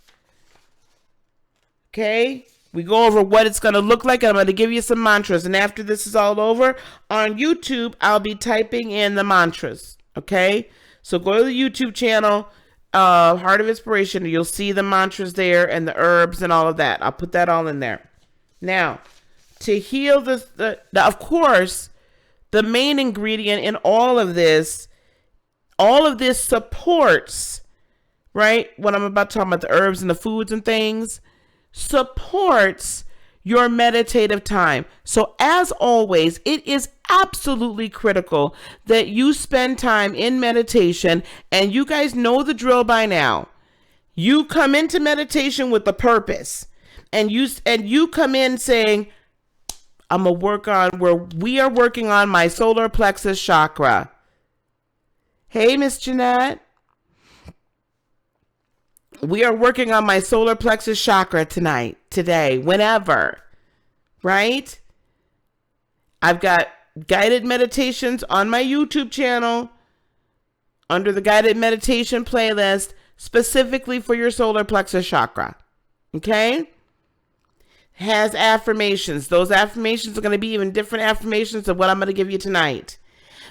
Okay. We go over what it's going to look like. I'm going to give you some mantras. And after this is all over, on YouTube, I'll be typing in the mantras. Okay. So go to the YouTube channel, Heart of Inspiration. You'll see the mantras there and the herbs and all of that. I'll put that all in there. Now, to heal of course, the main ingredient in all of this supports, right? What I'm about to talk about, the herbs and the foods and things, supports your meditative time. So as always, it is absolutely critical that you spend time in meditation, and you guys know the drill by now. You come into meditation with a purpose, and you come in saying, we are working on my solar plexus chakra. Hey, Miss Jeanette. We are working on my solar plexus chakra today, whenever, right? I've got guided meditations on my YouTube channel under the guided meditation playlist specifically for your solar plexus chakra. Okay? Has affirmations. Those affirmations are going to be even different affirmations of what I'm going to give you tonight.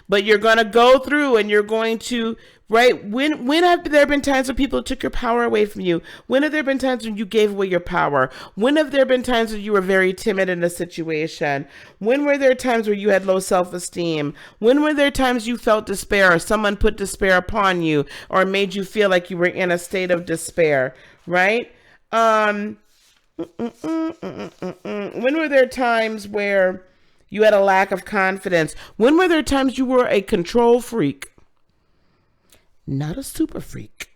But you're going to go through and you're going to, right? When have there been times when people took your power away from you? When have there been times when you gave away your power? When have there been times when you were very timid in a situation? When were there times where you had low self-esteem? When were there times you felt despair, or someone put despair upon you, or made you feel like you were in a state of despair, right? When were there times where you had a lack of confidence? When were there times you were a control freak? Not a super freak.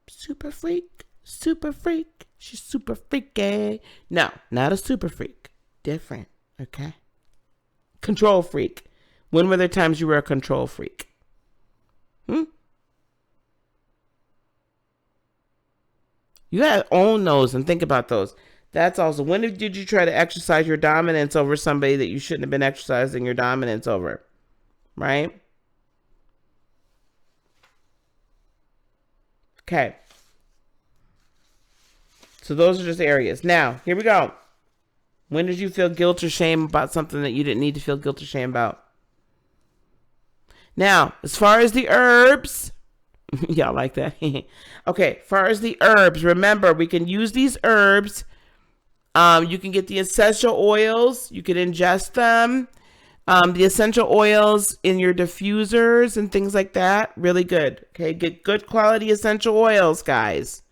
Super freak. She's super freaky. No, not a super freak. Different, okay? Control freak. When were there times you were a control freak? You gotta own those and think about those. That's also, when did you try to exercise your dominance over somebody that you shouldn't have been exercising your dominance over? Right? Okay. So those are just areas. Now, here we go. When did you feel guilt or shame about something that you didn't need to feel guilt or shame about? Now, as far as the herbs, y'all like that? Okay, as far as the herbs, remember, we can use these herbs. You can get the essential oils. You can ingest them. The essential oils in your diffusers and things like that. Really good. Okay, get good quality essential oils, guys.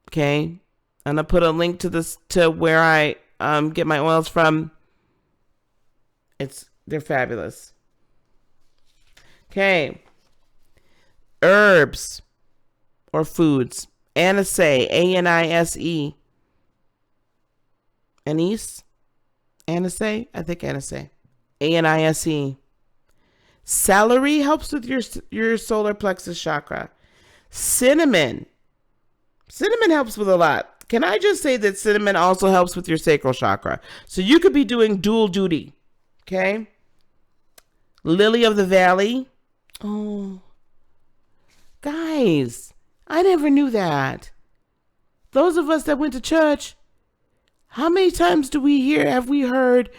Okay, I'm gonna put a link to this, to where I get my oils from. They're fabulous. Okay, herbs or foods. Anise, Anise. Anise? Anise? I think Anise. Anise. Celery helps with your solar plexus chakra. Cinnamon helps with a lot. Can I just say that cinnamon also helps with your sacral chakra? So you could be doing dual duty. Okay? Lily of the valley. Oh. Guys, I never knew that. Those of us that went to church, how many times have we heard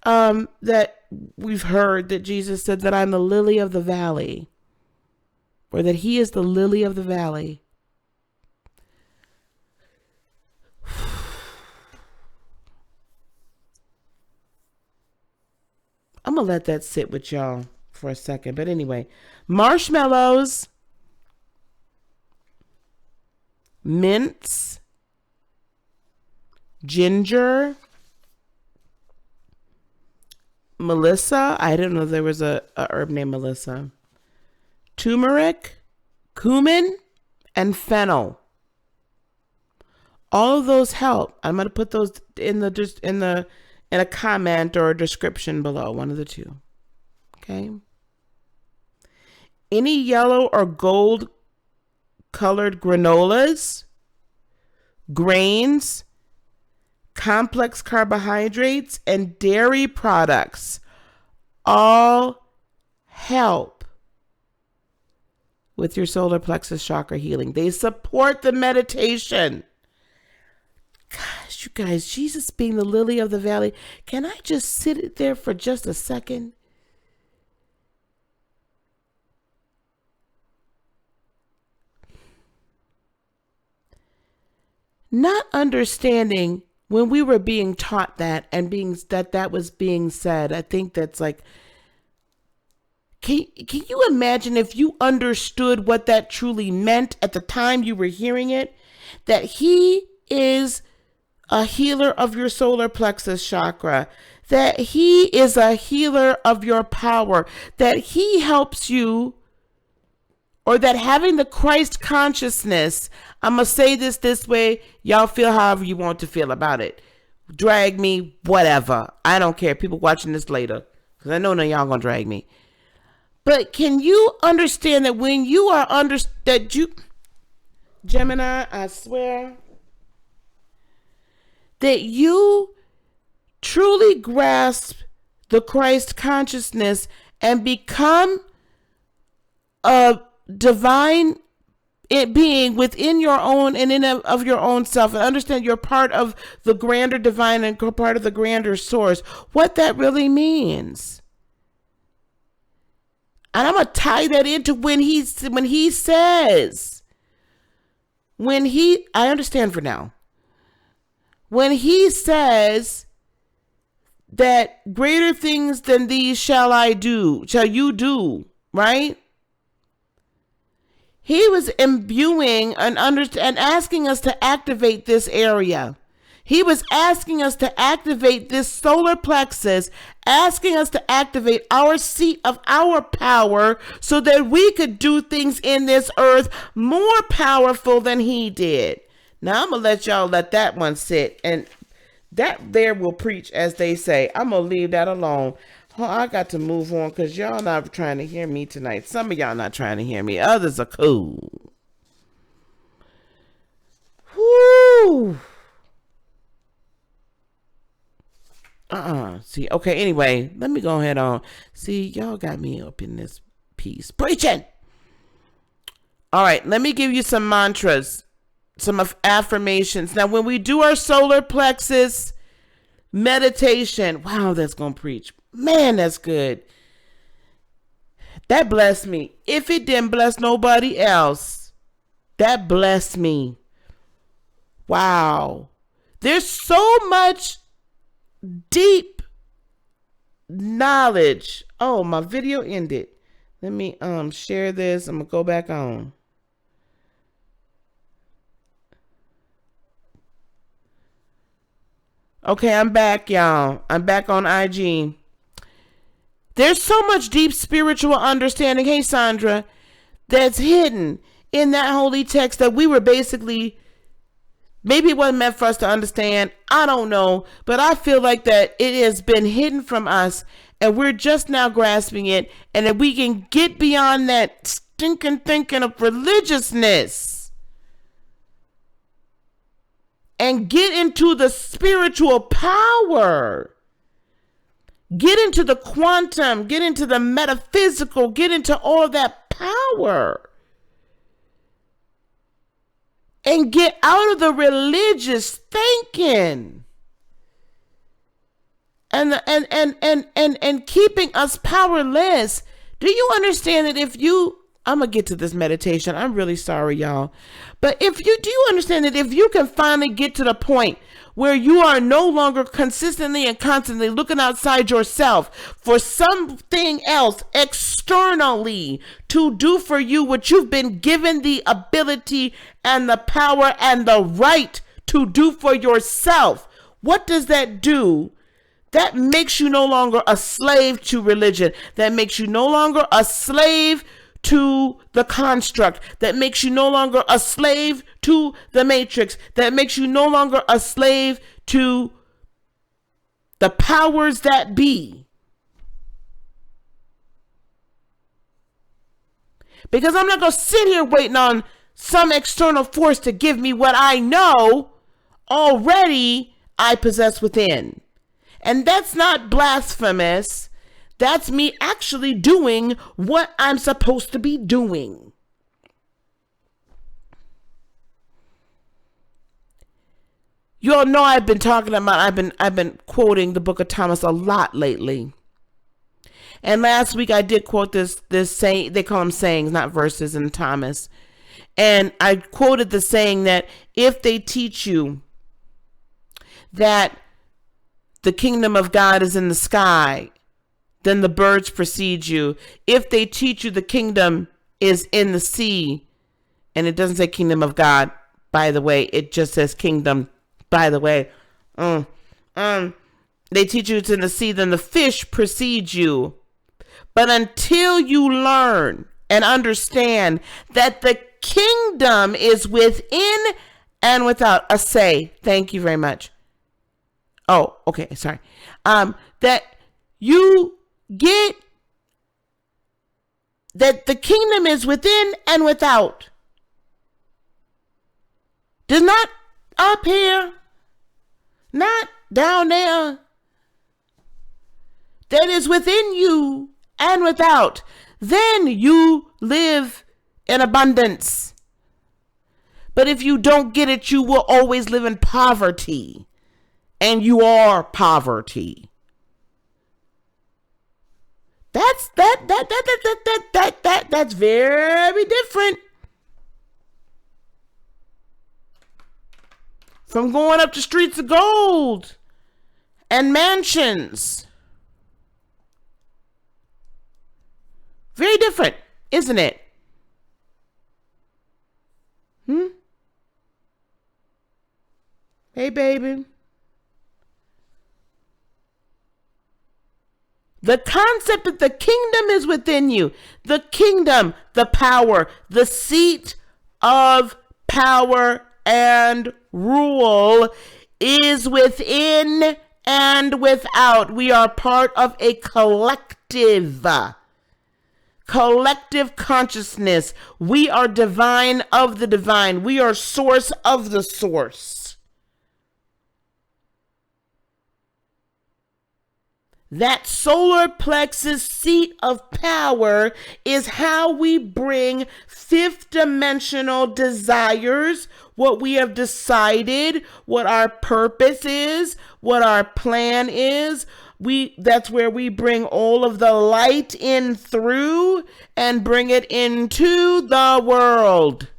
that Jesus said that I'm the lily of the valley, or that he is the lily of the valley? I'm going to let that sit with y'all for a second. But anyway, marshmallows, mints, ginger, Melissa. I didn't know there was a herb named Melissa. Turmeric, cumin, and fennel. All of those help. I'm going to put those in a comment or a description below, one of the two. Okay. Any yellow or gold colored granolas, grains, complex carbohydrates, and dairy products all help with your solar plexus chakra healing. They support the meditation. Gosh, you guys, Jesus being the lily of the valley. Can I just sit there for just a second? Not understanding when we were being taught that and that was being said. I think that's like, can you imagine if you understood what that truly meant at the time you were hearing it? That he is a healer of your solar plexus chakra, that he is a healer of your power, that he helps you, or that having the Christ consciousness, I'm going to say this way, y'all feel however you want to feel about it. Drag me, whatever. I don't care. People watching this later, because I know none of y'all going to drag me. But can you understand that when you are Gemini, I swear, that you truly grasp the Christ consciousness and become a divine being within your own and of your own self, and understand you're part of the grander divine and part of the grander source, what that really means. And I'm going to tie that into I understand for now. When he says that greater things than these shall you do, right? He was imbuing and asking us to activate this area. He was asking us to activate this solar plexus, asking us to activate our seat of our power so that we could do things in this earth more powerful than he did. Now, I'm going to let y'all let that one sit. And that there will preach, as they say. I'm going to leave that alone. I got to move on because y'all not trying to hear me tonight. Some of y'all not trying to hear me. Others are cool. Woo! See, okay, anyway, let me go ahead on. See, y'all got me up in this piece. Preaching! All right, let me give you some mantras, some affirmations. Now, when we do our solar plexus meditation, wow, that's going to preach. Man, that's good. That blessed me. If it didn't bless nobody else, that blessed me. Wow. There's so much deep knowledge. Oh, my video ended. Let me share this. I'm going to go back on. Okay, I'm back, y'all. I'm back on IG. There's so much deep spiritual understanding, hey Sandra, that's hidden in that holy text that we were basically, maybe it wasn't meant for us to understand. I don't know, but I feel like that it has been hidden from us and we're just now grasping it, and that we can get beyond that stinking thinking of religiousness and get into the spiritual power. Get into the quantum, get into the metaphysical, get into all that power. And get out of the religious thinking. And keeping us powerless. Do you understand that if you, I'm going to get to this meditation. I'm really sorry, y'all. But do you understand that if you can finally get to the point where you are no longer consistently and constantly looking outside yourself for something else externally to do for you what you've been given the ability and the power and the right to do for yourself, what does that do? That makes you no longer a slave to religion. That makes you no longer a slave to the construct, that makes you no longer a slave to the matrix, that makes you no longer a slave to the powers that be. Because I'm not going to sit here waiting on some external force to give me what I know already I possess within. And that's not blasphemous. That's me actually doing what I'm supposed to be doing. You all know I've been quoting the book of Thomas a lot lately. And last week I did quote this saying, they call them sayings, not verses in Thomas. And I quoted the saying that if they teach you that the kingdom of God is in the sky, then the birds precede you. If they teach you the kingdom is in the sea, and it doesn't say kingdom of God, by the way, it just says kingdom, by the way. They teach you it's in the sea, then the fish precede you. But until you learn and understand that the kingdom is within and without, thank you very much. Oh, okay, sorry. That you get that the kingdom is within and without. Does not up here, not down there. That is within you and without. Then you live in abundance. But if you don't get it, you will always live in poverty. And you are poverty. That's very different from going up the streets of gold and mansions. Very different, isn't it? Hey, baby. The concept that the kingdom is within you, the kingdom, the power, the seat of power and rule is within and without. We are part of a collective consciousness. We are divine of the divine. We are source of the source. That solar plexus seat of power is how we bring fifth dimensional desires, what we have decided, what our purpose is, what our plan is. That's where we bring all of the light in through and bring it into the world.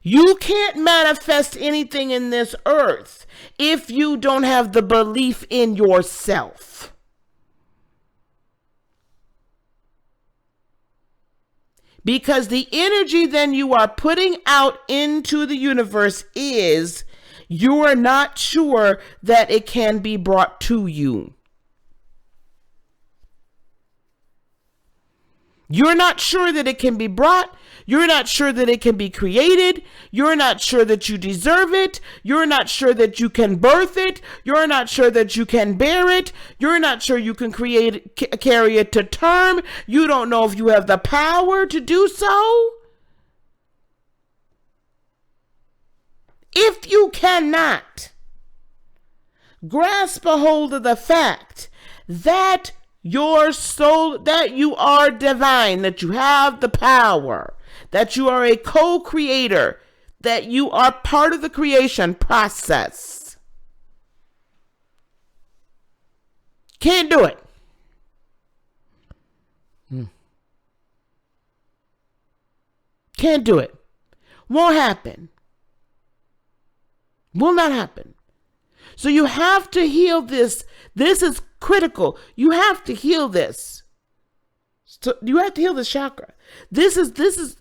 You can't manifest anything in this earth if you don't have the belief in yourself. Because the energy then you are putting out into the universe is you are not sure that it can be brought to you. You're not sure that it can be brought. You're not sure that it can be created. You're not sure that you deserve it. You're not sure that you can birth it. You're not sure that you can bear it. You're not sure you can carry it to term. You don't know if you have the power to do so. If you cannot grasp a hold of the fact that your soul, that you are divine, that you have the power, that you are a co-creator, that you are part of the creation process. Can't do it. Can't do it. Won't happen. Will not happen. So you have to heal this. This is critical. You have to heal this. So you have to heal this chakra. This is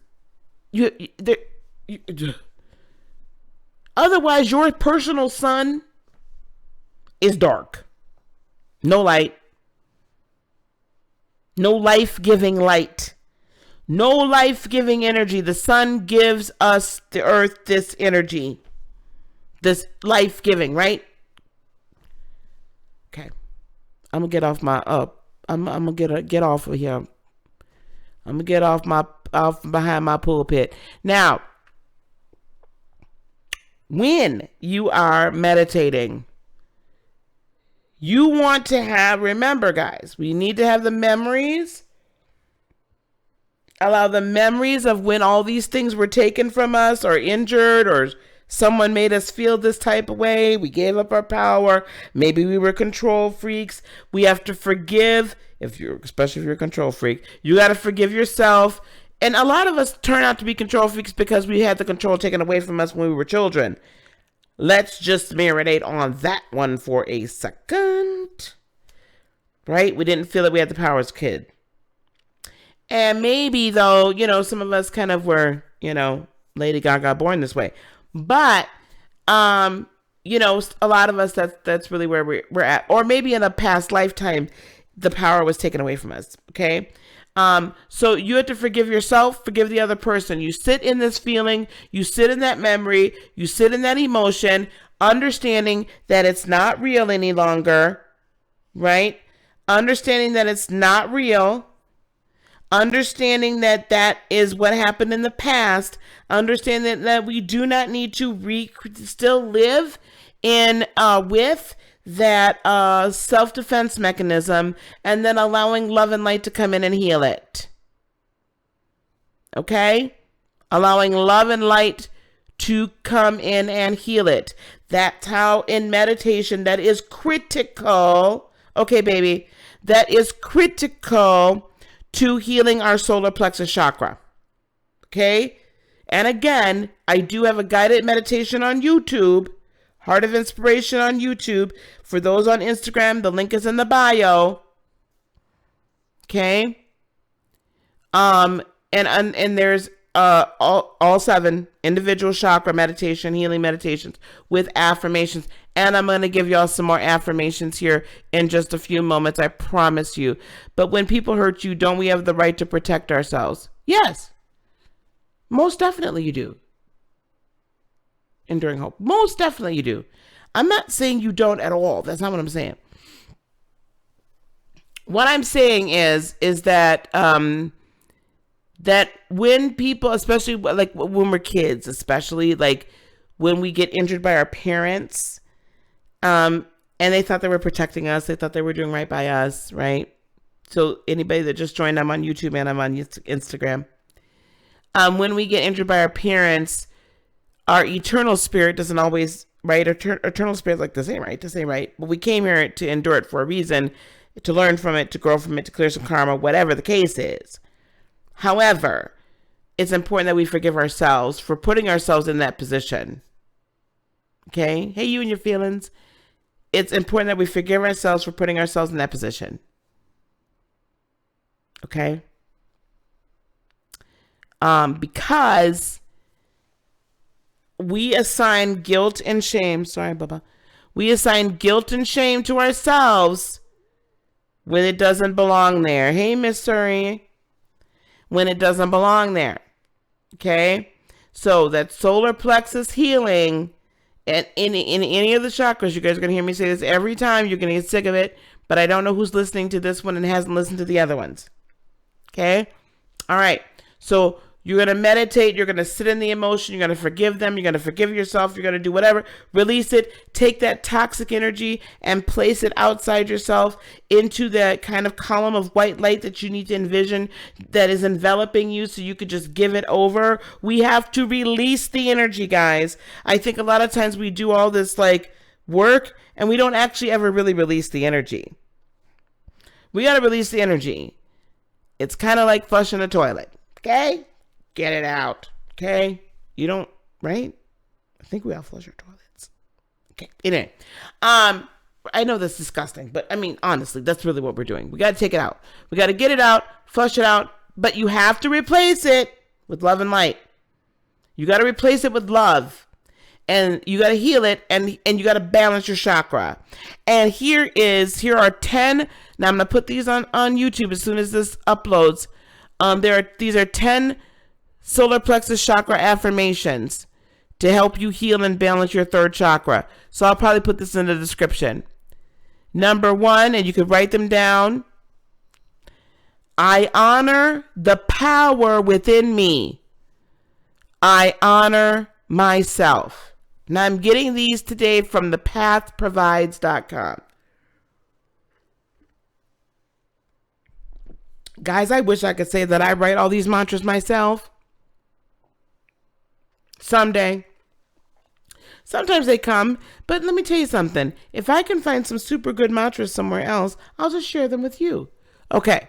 otherwise your personal sun is dark. No light. No life-giving light. No life-giving energy. The sun gives us, the earth, this energy. This life-giving, right? Okay. I'm gonna get off my I'm gonna get off of here. I'm gonna get off behind my pulpit. Now, when you are meditating, you want to remember, guys, we need to have the memories. Allow the memories of when all these things were taken from us or injured or someone made us feel this type of way. We gave up our power. Maybe we were control freaks. We have to forgive. Especially if you're a control freak, you got to forgive yourself. And a lot of us turn out to be control freaks because we had the control taken away from us when we were children. Let's just marinate on that one for a second. Right? We didn't feel that we had the power as a kid. And maybe though, some of us kind of were, Lady Gaga born this way. But, a lot of us, that's really where we're at. Or maybe in a past lifetime, the power was taken away from us. Okay. So you have to forgive yourself, forgive the other person. You sit in this feeling, you sit in that memory, you sit in that emotion, understanding that it's not real any longer, right? Understanding that it's not real. Understanding that that is what happened in the past. Understanding that we do not need to still live in with that self-defense mechanism, and then allowing love and light to come in and heal it. Okay? Allowing love and light to come in and heal it. That's how in meditation that is critical. Okay, baby. That is critical to healing our solar plexus chakra. Okay? And again, I do have a guided meditation on YouTube, Heart of Inspiration on YouTube. For those on Instagram, the link is in the bio. Okay? And there's all 7 individual chakra meditation, healing meditations with affirmations. And I'm going to give y'all some more affirmations here in just a few moments, I promise you. But when people hurt you, don't we have the right to protect ourselves? Yes. Most definitely you do. Enduring hope. Most definitely you do. I'm not saying you don't at all. That's not what I'm saying. What I'm saying is that that when people, especially like when we're kids, especially like when we get injured by our parents, and And they thought they were protecting us. They thought they were doing right by us, right? So anybody that just joined, I'm on YouTube and I'm on Instagram. When we get injured by our parents, our eternal spirit doesn't always, right? Eternal spirit like, this ain't right, this ain't right. But we came here to endure it for a reason, to learn from it, to grow from it, to clear some karma, whatever the case is. However, it's important that we forgive ourselves for putting ourselves in that position. Okay? Hey, you and your feelings. It's important that we forgive ourselves for putting ourselves in that position. Okay? Because we assign guilt and shame. Sorry, Bubba. We assign guilt and shame to ourselves when it doesn't belong there. Hey, Miss Surrey. When it doesn't belong there. Okay? So that solar plexus healing and in any of the chakras, you guys are going to hear me say this every time. You're going to get sick of it. But I don't know who's listening to this one and hasn't listened to the other ones. Okay? All right. So you're going to meditate. You're going to sit in the emotion. You're going to forgive them. You're going to forgive yourself. You're going to do whatever. Release it. Take that toxic energy and place it outside yourself into that kind of column of white light that you need to envision that is enveloping you so you could just give it over. We have to release the energy, guys. I think a lot of times we do all this like work and we don't actually ever really release the energy. We got to release the energy. It's kind of like flushing a toilet. Okay? Get it out. Okay? You don't, right? I think we all flush our toilets. Okay. Anyway. I know that's disgusting, but I mean, honestly, that's really what we're doing. We got to take it out. We got to get it out, flush it out, but you have to replace it with love and light. You got to replace it with love. And you got to heal it, and you got to balance your chakra. And here are 10. Now I'm going to put these on YouTube as soon as this uploads. These are 10 solar plexus chakra affirmations to help you heal and balance your third chakra. So I'll probably put this in the description. Number 1, and you could write them down. I honor the power within me. I honor myself. Now I'm getting these today from thepathprovides.com. Guys, I wish I could say that I write all these mantras myself. Someday. Sometimes they come, but let me tell you something. If I can find some super good mantras somewhere else, I'll just share them with you. Okay.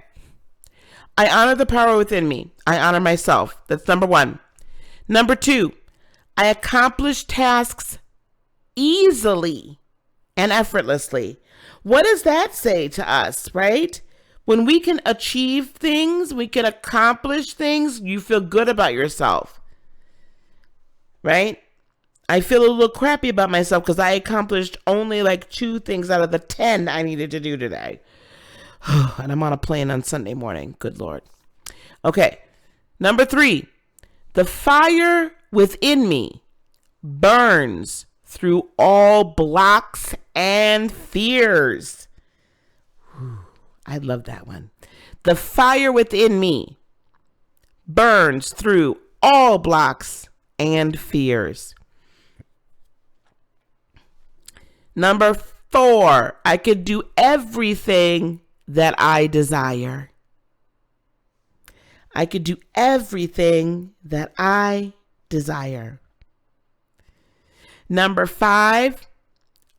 I honor the power within me. I honor myself. That's number 1. Number 2, I accomplish tasks easily and effortlessly. What does that say to us, right? When we can achieve things, we can accomplish things, you feel good about yourself, right? I feel a little crappy about myself because I accomplished only like 2 things out of the 10 I needed to do today. And I'm on a plane on Sunday morning. Good Lord. Okay. Number 3, the fire within me burns through all blocks and fears. I love that one. The fire within me burns through all blocks and fears. Number 4, I could do everything that I desire. I could do everything that I desire. Number 5,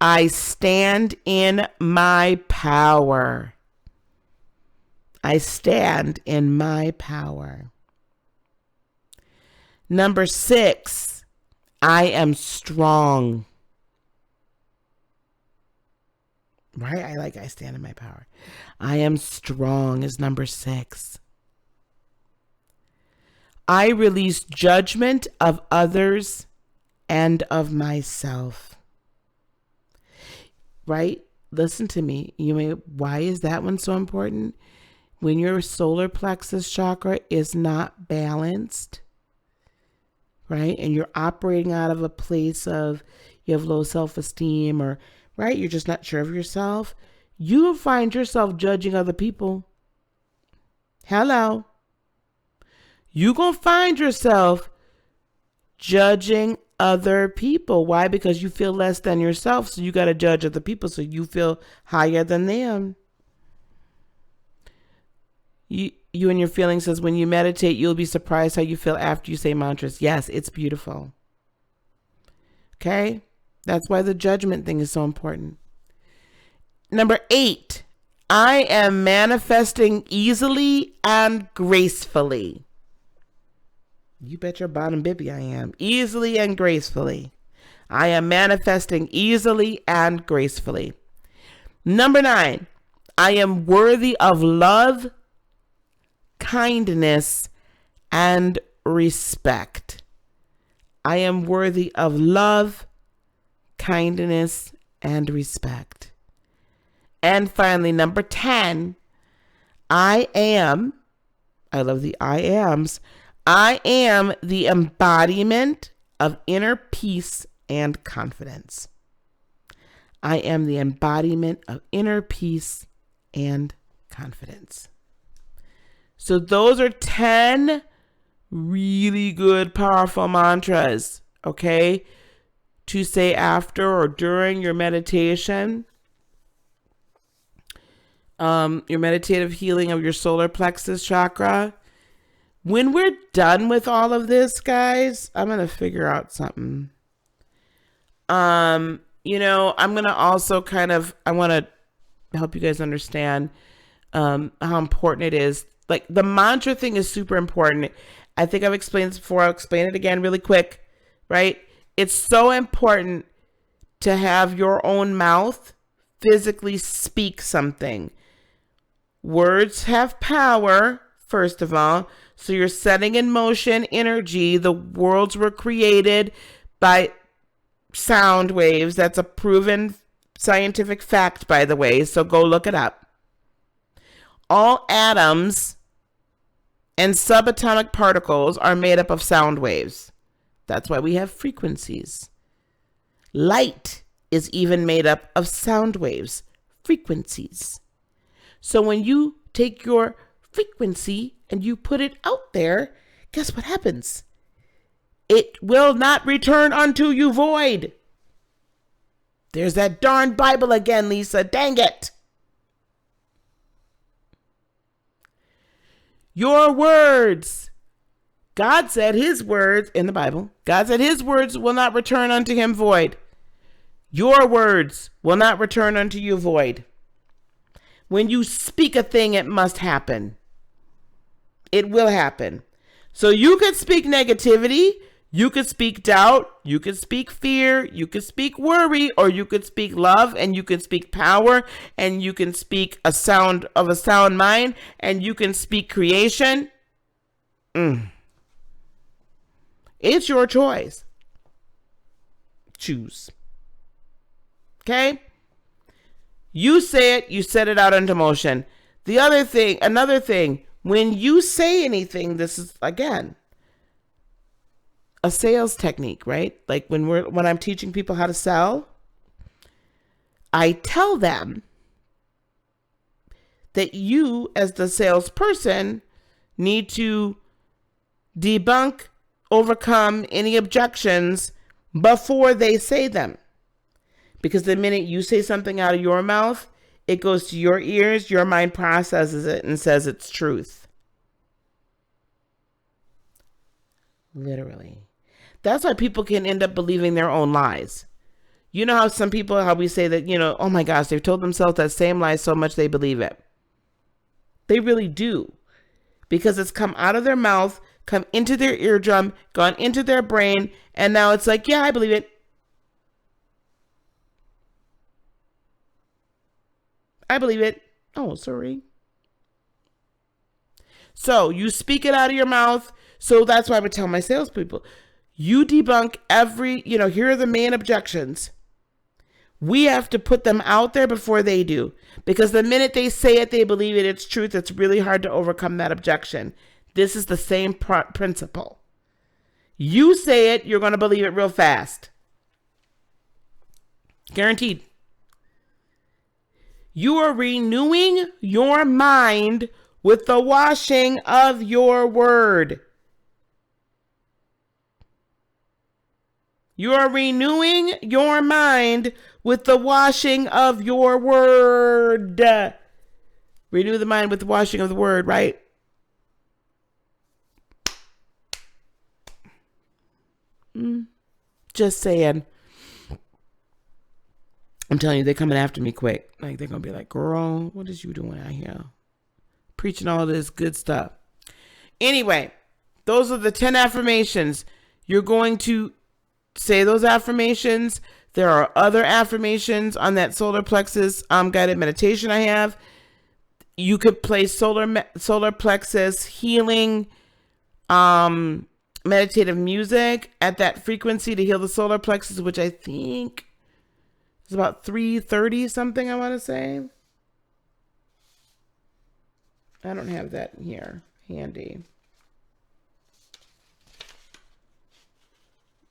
I stand in my power. I stand in my power. Number 6, I am strong. Right? I stand in my power. I am strong is number 6. I release judgment of others and of myself. Right? Listen to me. Why is that one so important? When your solar plexus chakra is not balanced, right? And you're operating out of a place of you have low self-esteem or, right? You're just not sure of yourself. You will find yourself judging other people. Hello. You're going to find yourself judging other people. Why? Because you feel less than yourself, so you got to judge other people so you feel higher than them. You and your feelings says, when you meditate, you'll be surprised how you feel after you say mantras. Yes, it's beautiful. Okay? That's why the judgment thing is so important. Number 8, I am manifesting easily and gracefully. You bet your bottom bibby I am. Easily and gracefully. I am manifesting easily and gracefully. Number 9, I am worthy of love, kindness, and respect. I am worthy of love, kindness, and respect. And finally, number 10, I love the I ams, I am the embodiment of inner peace and confidence. I am the embodiment of inner peace and confidence. So those are 10 really good, powerful mantras, okay, to say after or during your meditation. Your meditative healing of your solar plexus chakra. When we're done with all of this, guys, I'm going to figure out something. I'm going to also I want to help you guys understand how important it is. Like, the mantra thing is super important. I think I've explained this before. I'll explain it again really quick, right? It's so important to have your own mouth physically speak something. Words have power, first of all. So you're setting in motion energy. The worlds were created by sound waves. That's a proven scientific fact, by the way. So go look it up. All atoms and subatomic particles are made up of sound waves. That's why we have frequencies. Light is even made up of sound waves, frequencies. So when you take your frequency and you put it out there, guess what happens? It will not return unto you void. There's that darn Bible again, Lisa. Dang it. Your words. God said his words in the Bible. God said his words will not return unto him void. Your words will not return unto you void. When you speak a thing, it must happen. It will happen. So you could speak negativity, you could speak doubt, you could speak fear, you could speak worry, or you could speak love, and you can speak power, and you can speak a sound mind, and you can speak creation. It's your choice. Choose. Okay? You say it, you set it out into motion. Another thing, when you say anything, this is, again, a sales technique, right? Like when I'm teaching people how to sell, I tell them that you, as the salesperson, need to debunk, overcome any objections before they say them. Because the minute you say something out of your mouth, it goes to your ears, your mind processes it and says it's truth. Literally. That's why people can end up believing their own lies. You know how we say that, oh my gosh, they've told themselves that same lie so much they believe it. They really do. Because it's come out of their mouth, come into their eardrum, gone into their brain, and now it's like, yeah, I believe it. I believe it. Oh, sorry. So you speak it out of your mouth. So that's why I would tell my salespeople, you debunk here are the main objections. We have to put them out there before they do. Because the minute they say it, they believe it, it's truth. It's really hard to overcome that objection. This is the same principle. You say it, you're going to believe it real fast. Guaranteed. You are renewing your mind with the washing of your word. You are renewing your mind with the washing of your word. Renew the mind with the washing of the word, right? Just saying. I'm telling you, they're coming after me quick. Like, they're going to be like, girl, what is you doing out here? Preaching all this good stuff. Anyway, those are the 10 affirmations. You're going to say those affirmations. There are other affirmations on that solar plexus guided meditation I have. You could play solar plexus healing meditative music at that frequency to heal the solar plexus, which I think is about 330 something, I want to say. I don't have that here handy.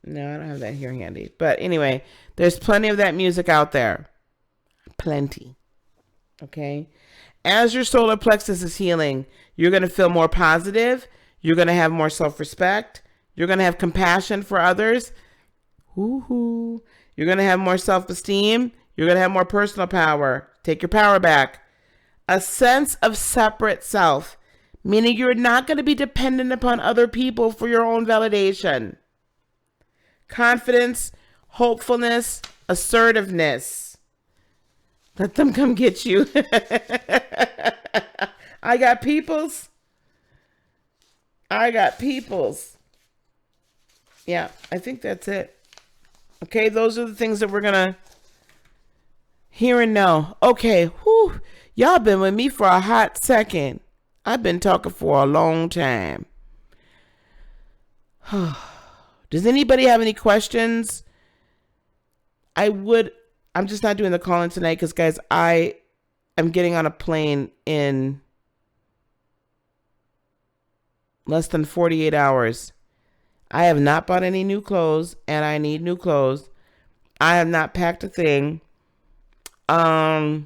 No, I don't have that here handy. But anyway, there's plenty of that music out there. Plenty. Okay? As your solar plexus is healing, you're going to feel more positive. You're going to have more self-respect. You're going to have compassion for others. Woohoo. You're going to have more self-esteem. You're going to have more personal power. Take your power back. A sense of separate self, meaning you're not going to be dependent upon other people for your own validation. Confidence, hopefulness, assertiveness. Let them come get you. I got peoples. Yeah, I think that's it. Okay, those are the things that we're going to hear and know. Okay, whew. Y'all been with me for a hot second. I've been talking for a long time. Does anybody have any questions? I'm just not doing the call-in tonight because, guys, I am getting on a plane in less than 48 hours. I have not bought any new clothes, and I need new clothes. I have not packed a thing. I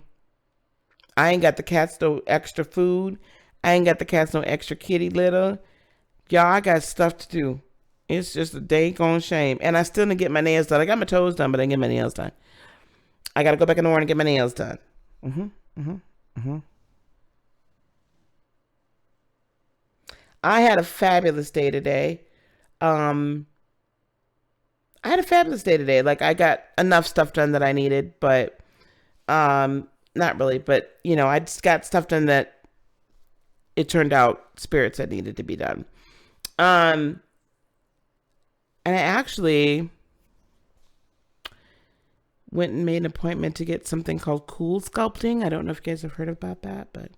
ain't got the cats no extra food. I ain't got the cats no extra kitty litter. Y'all, I got stuff to do. It's just a dang shame. And I still didn't get my nails done. I got my toes done, but I didn't get my nails done. I got to go back in the morning and get my nails done. I had a fabulous day today. Like, I got enough stuff done that I needed, but not really. But, you know, I just got stuff done that it turned out spirits that needed to be done. And I actually went and made an appointment to get something called cool sculpting. I don't know if you guys have heard about that, but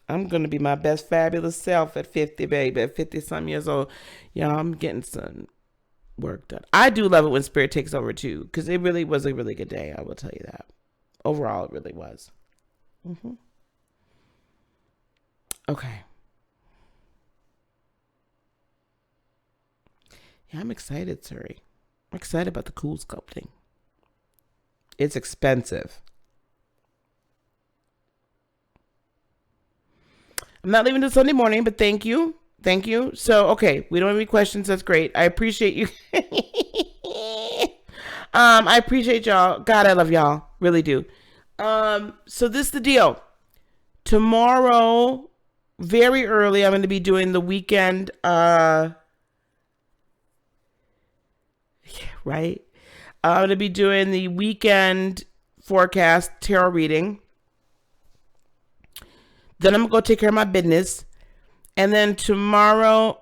I'm going to be my best fabulous self at 50, baby. At 50 some years old. Y'all, I'm getting some work done. I do love it when spirit takes over too, because it really was a really good day. I will tell you that. Overall, it really was. Okay. Yeah, I'm excited, Suri. I'm excited about the cool sculpting. It's expensive. I'm not leaving till Sunday morning, but thank you. Thank you. So, okay, we don't have any questions. That's great. I appreciate you. I appreciate y'all. God, I love y'all. Really do. So this is the deal. Tomorrow, very early, I'm going to be doing the weekend, right? I'm going to be doing the weekend forecast tarot reading. Then I'm going to go take care of my business. And then tomorrow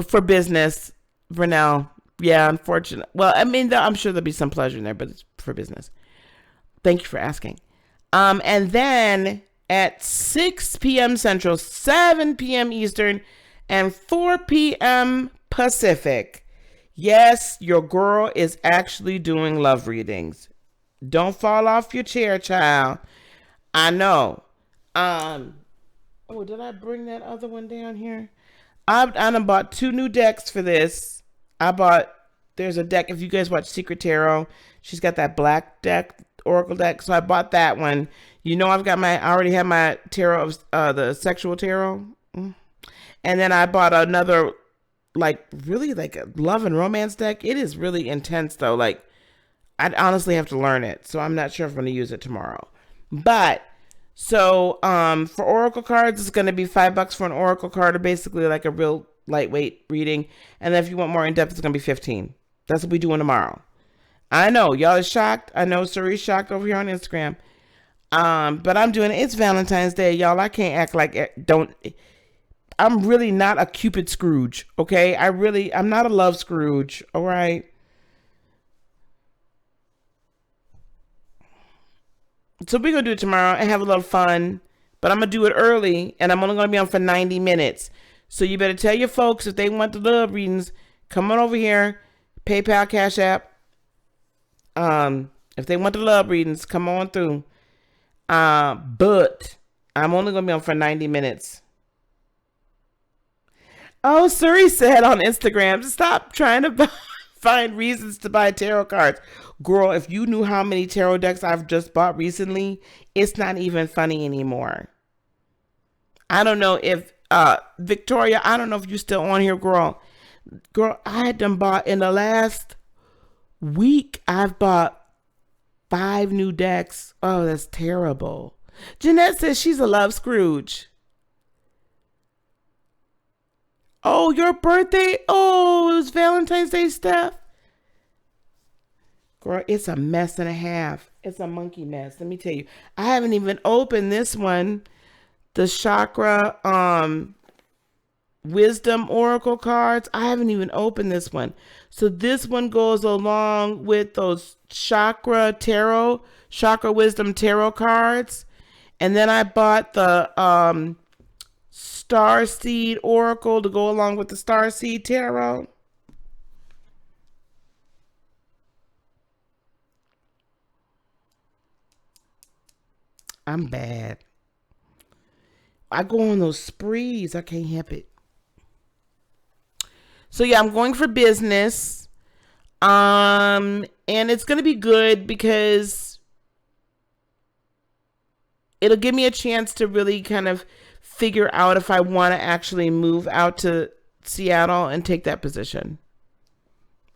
for business, for now. Yeah, unfortunately. Well, I mean, I'm sure there'll be some pleasure in there, but it's for business. Thank you for asking. And then at 6 p.m. Central, 7 p.m. Eastern, and 4 p.m. Pacific. Yes, your girl is actually doing love readings. Don't fall off your chair, child. I know. Oh, did I bring that other one down here? I done bought 2 new decks for this. There's a deck, if you guys watch Secret Tarot, she's got that black deck, Oracle deck, so I bought that one. You know, I already have my tarot of the sexual tarot. And then I bought another like really like a love and romance deck. It is really intense though. Like I'd honestly have to learn it. So I'm not sure if I'm going to use it tomorrow. But so for oracle cards, it's going to be $5 for an oracle card, or basically like a real lightweight reading. And then if you want more in depth, it's going to be 15. That's what we're doing tomorrow. I know y'all are shocked. I know Cere's shocked over here on Instagram. But I'm doing it. It's Valentine's Day, y'all. I can't act like I'm really not a Cupid Scrooge. Okay. I'm not a love Scrooge. All right. So we're going to do it tomorrow and have a little fun, but I'm going to do it early, and I'm only going to be on for 90 minutes. So you better tell your folks if they want the love readings, come on over here, PayPal, Cash App. If they want the love readings, come on through. But I'm only going to be on for 90 minutes. Oh, Suri said on Instagram, stop trying to find reasons to buy tarot cards. Girl, if you knew how many tarot decks I've just bought recently, it's not even funny anymore. I don't know if, Victoria, I don't know if you're still on here, girl. Girl, I had them bought in the last week. I've bought 5 new decks. Oh, that's terrible. Jeanette says she's a love Scrooge. Oh, your birthday? Oh, it was Valentine's Day stuff. Girl, it's a mess and a half. It's a monkey mess. Let me tell you. I haven't even opened this one. The chakra wisdom oracle cards. I haven't even opened this one. So this one goes along with those chakra wisdom tarot cards. And then I bought the star seed oracle to go along with the star seed tarot. I'm bad. I go on those sprees. I can't help it. So yeah, I'm going for business. And it's going to be good because it'll give me a chance to really kind of figure out if I want to actually move out to Seattle and take that position.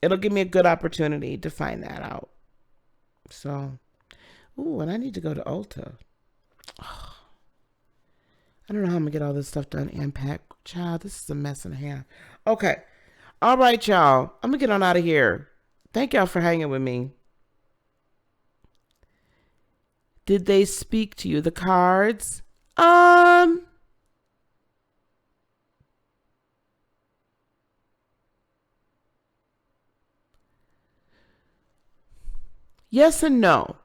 It'll give me a good opportunity to find that out. So, ooh, and I need to go to Ulta. Oh, I don't know how I'm gonna get all this stuff done. Empath, child, this is a mess and a half. Okay, all right, y'all. I'm gonna get on out of here. Thank y'all for hanging with me. Did they speak to you? The cards? Yes and no.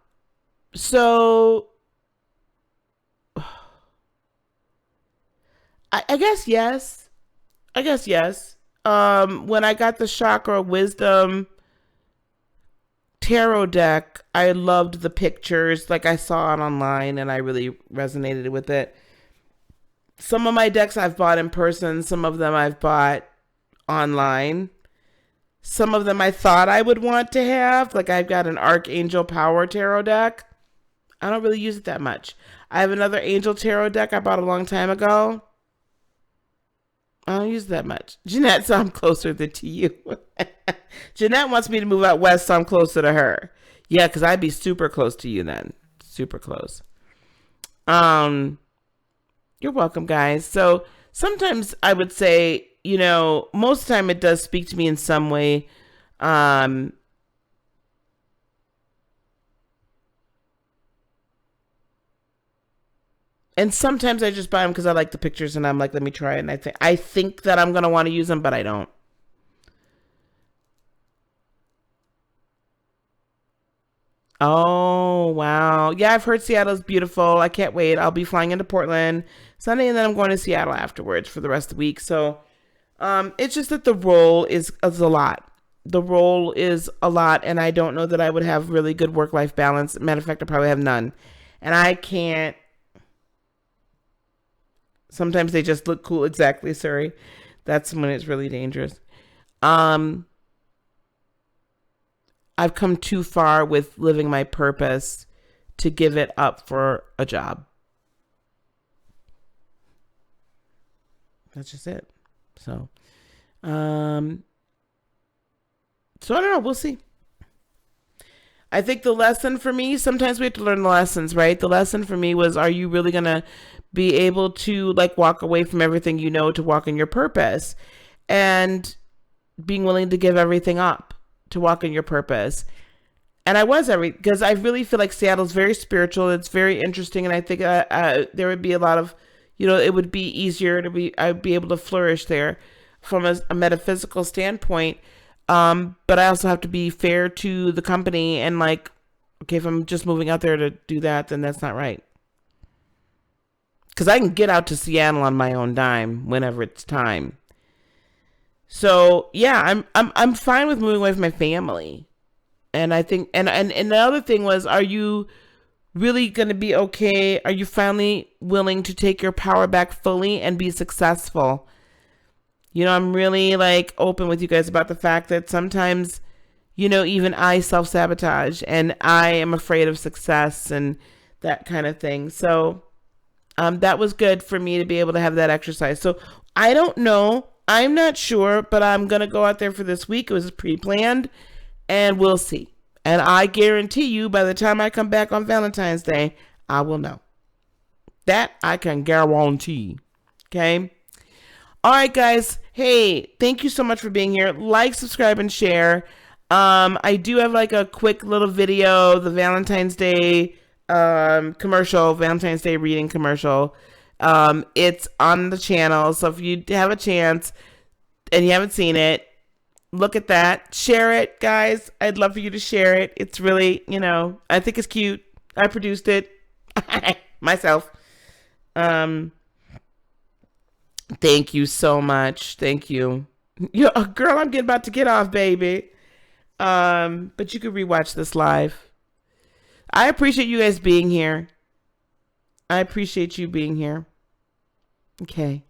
So I guess yes. I guess yes. When I got the chakra wisdom tarot deck, I loved the pictures. Like I saw it online and I really resonated with it. Some of my decks I've bought in person. Some of them I've bought online. Some of them I thought I would want to have. Like I've got an Archangel Power tarot deck. I don't really use it that much. I have another Angel tarot deck I bought a long time ago. I don't use it that much. Jeanette, so I'm closer to you. Jeanette wants me to move out west, so I'm closer to her. Yeah, because I'd be super close to you then. Super close. You're welcome, guys. So sometimes I would say, you know, most of the time it does speak to me in some way. And sometimes I just buy them because I like the pictures and I'm like, let me try it. And I think that I'm going to want to use them, but I don't. Oh, wow. Yeah, I've heard Seattle's beautiful. I can't wait. I'll be flying into Portland Sunday and then I'm going to Seattle afterwards for the rest of the week. So it's just that the role is a lot. The role is a lot and I don't know that I would have really good work-life balance. Matter of fact, I probably have none. And I can't. Sometimes they just look cool. Exactly, sorry. That's when it's really dangerous. I've come too far with living my purpose to give it up for a job. That's just it. So, Um, so I don't know. We'll see. I think the lesson for me, sometimes we have to learn the lessons, right? The lesson for me was, are you really going to be able to like walk away from everything you know to walk in your purpose? And being willing to give everything up to walk in your purpose. And I was because I really feel like Seattle's very spiritual. It's very interesting. And I think there would be a lot of, it would be easier I'd be able to flourish there from a metaphysical standpoint. But I also have to be fair to the company and like, okay, if I'm just moving out there to do that, then that's not right. Because I can get out to Seattle on my own dime whenever it's time. So yeah, I'm fine with moving away from my family. And I think and the other thing was, are you really going to be okay? Are you finally willing to take your power back fully and be successful? I'm really like open with you guys about the fact that sometimes, even I self-sabotage and I am afraid of success and that kind of thing. So that was good for me to be able to have that exercise. So I don't know. I'm not sure, but I'm going to go out there for this week. It was pre-planned and we'll see. And I guarantee you by the time I come back on Valentine's Day, I will know. That I can guarantee. Okay. All right, guys. Hey, thank you so much for being here. Like, subscribe, and share. I do have like a quick little video, the Valentine's Day commercial, Valentine's Day reading commercial. It's on the channel, so if you have a chance and you haven't seen it, look at that. Share it, guys. I'd love for you to share it. It's really, I think it's cute. I produced it myself. Thank you so much. Thank you. Girl, I'm about to get off, baby. But you can rewatch this live. I appreciate you guys being here. I appreciate you being here. Okay.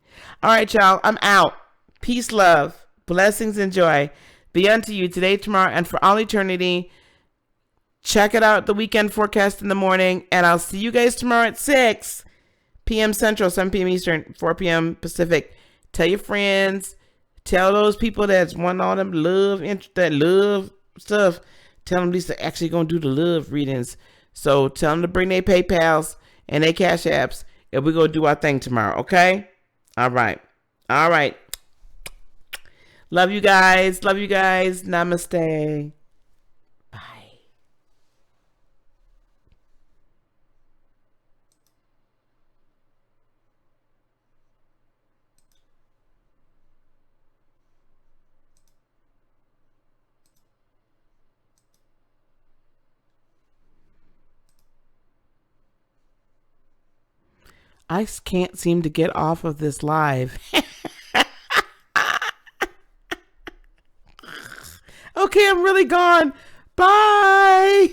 All right, y'all. I'm out. Peace, love, blessings, and joy be unto you today, tomorrow, and for all eternity. Check it out, the weekend forecast in the morning, and I'll see you guys tomorrow at 6 p.m. Central, 7 p.m. Eastern, 4 p.m. Pacific. Tell your friends. Tell those people that's want all them that love stuff. Tell them Lisa actually going to do the love readings. So tell them to bring their PayPals and their Cash Apps, and we're going to do our thing tomorrow, okay? All right. All right. Love you guys. Love you guys. Namaste. Bye. I can't seem to get off of this live. Okay, I'm really gone. Bye.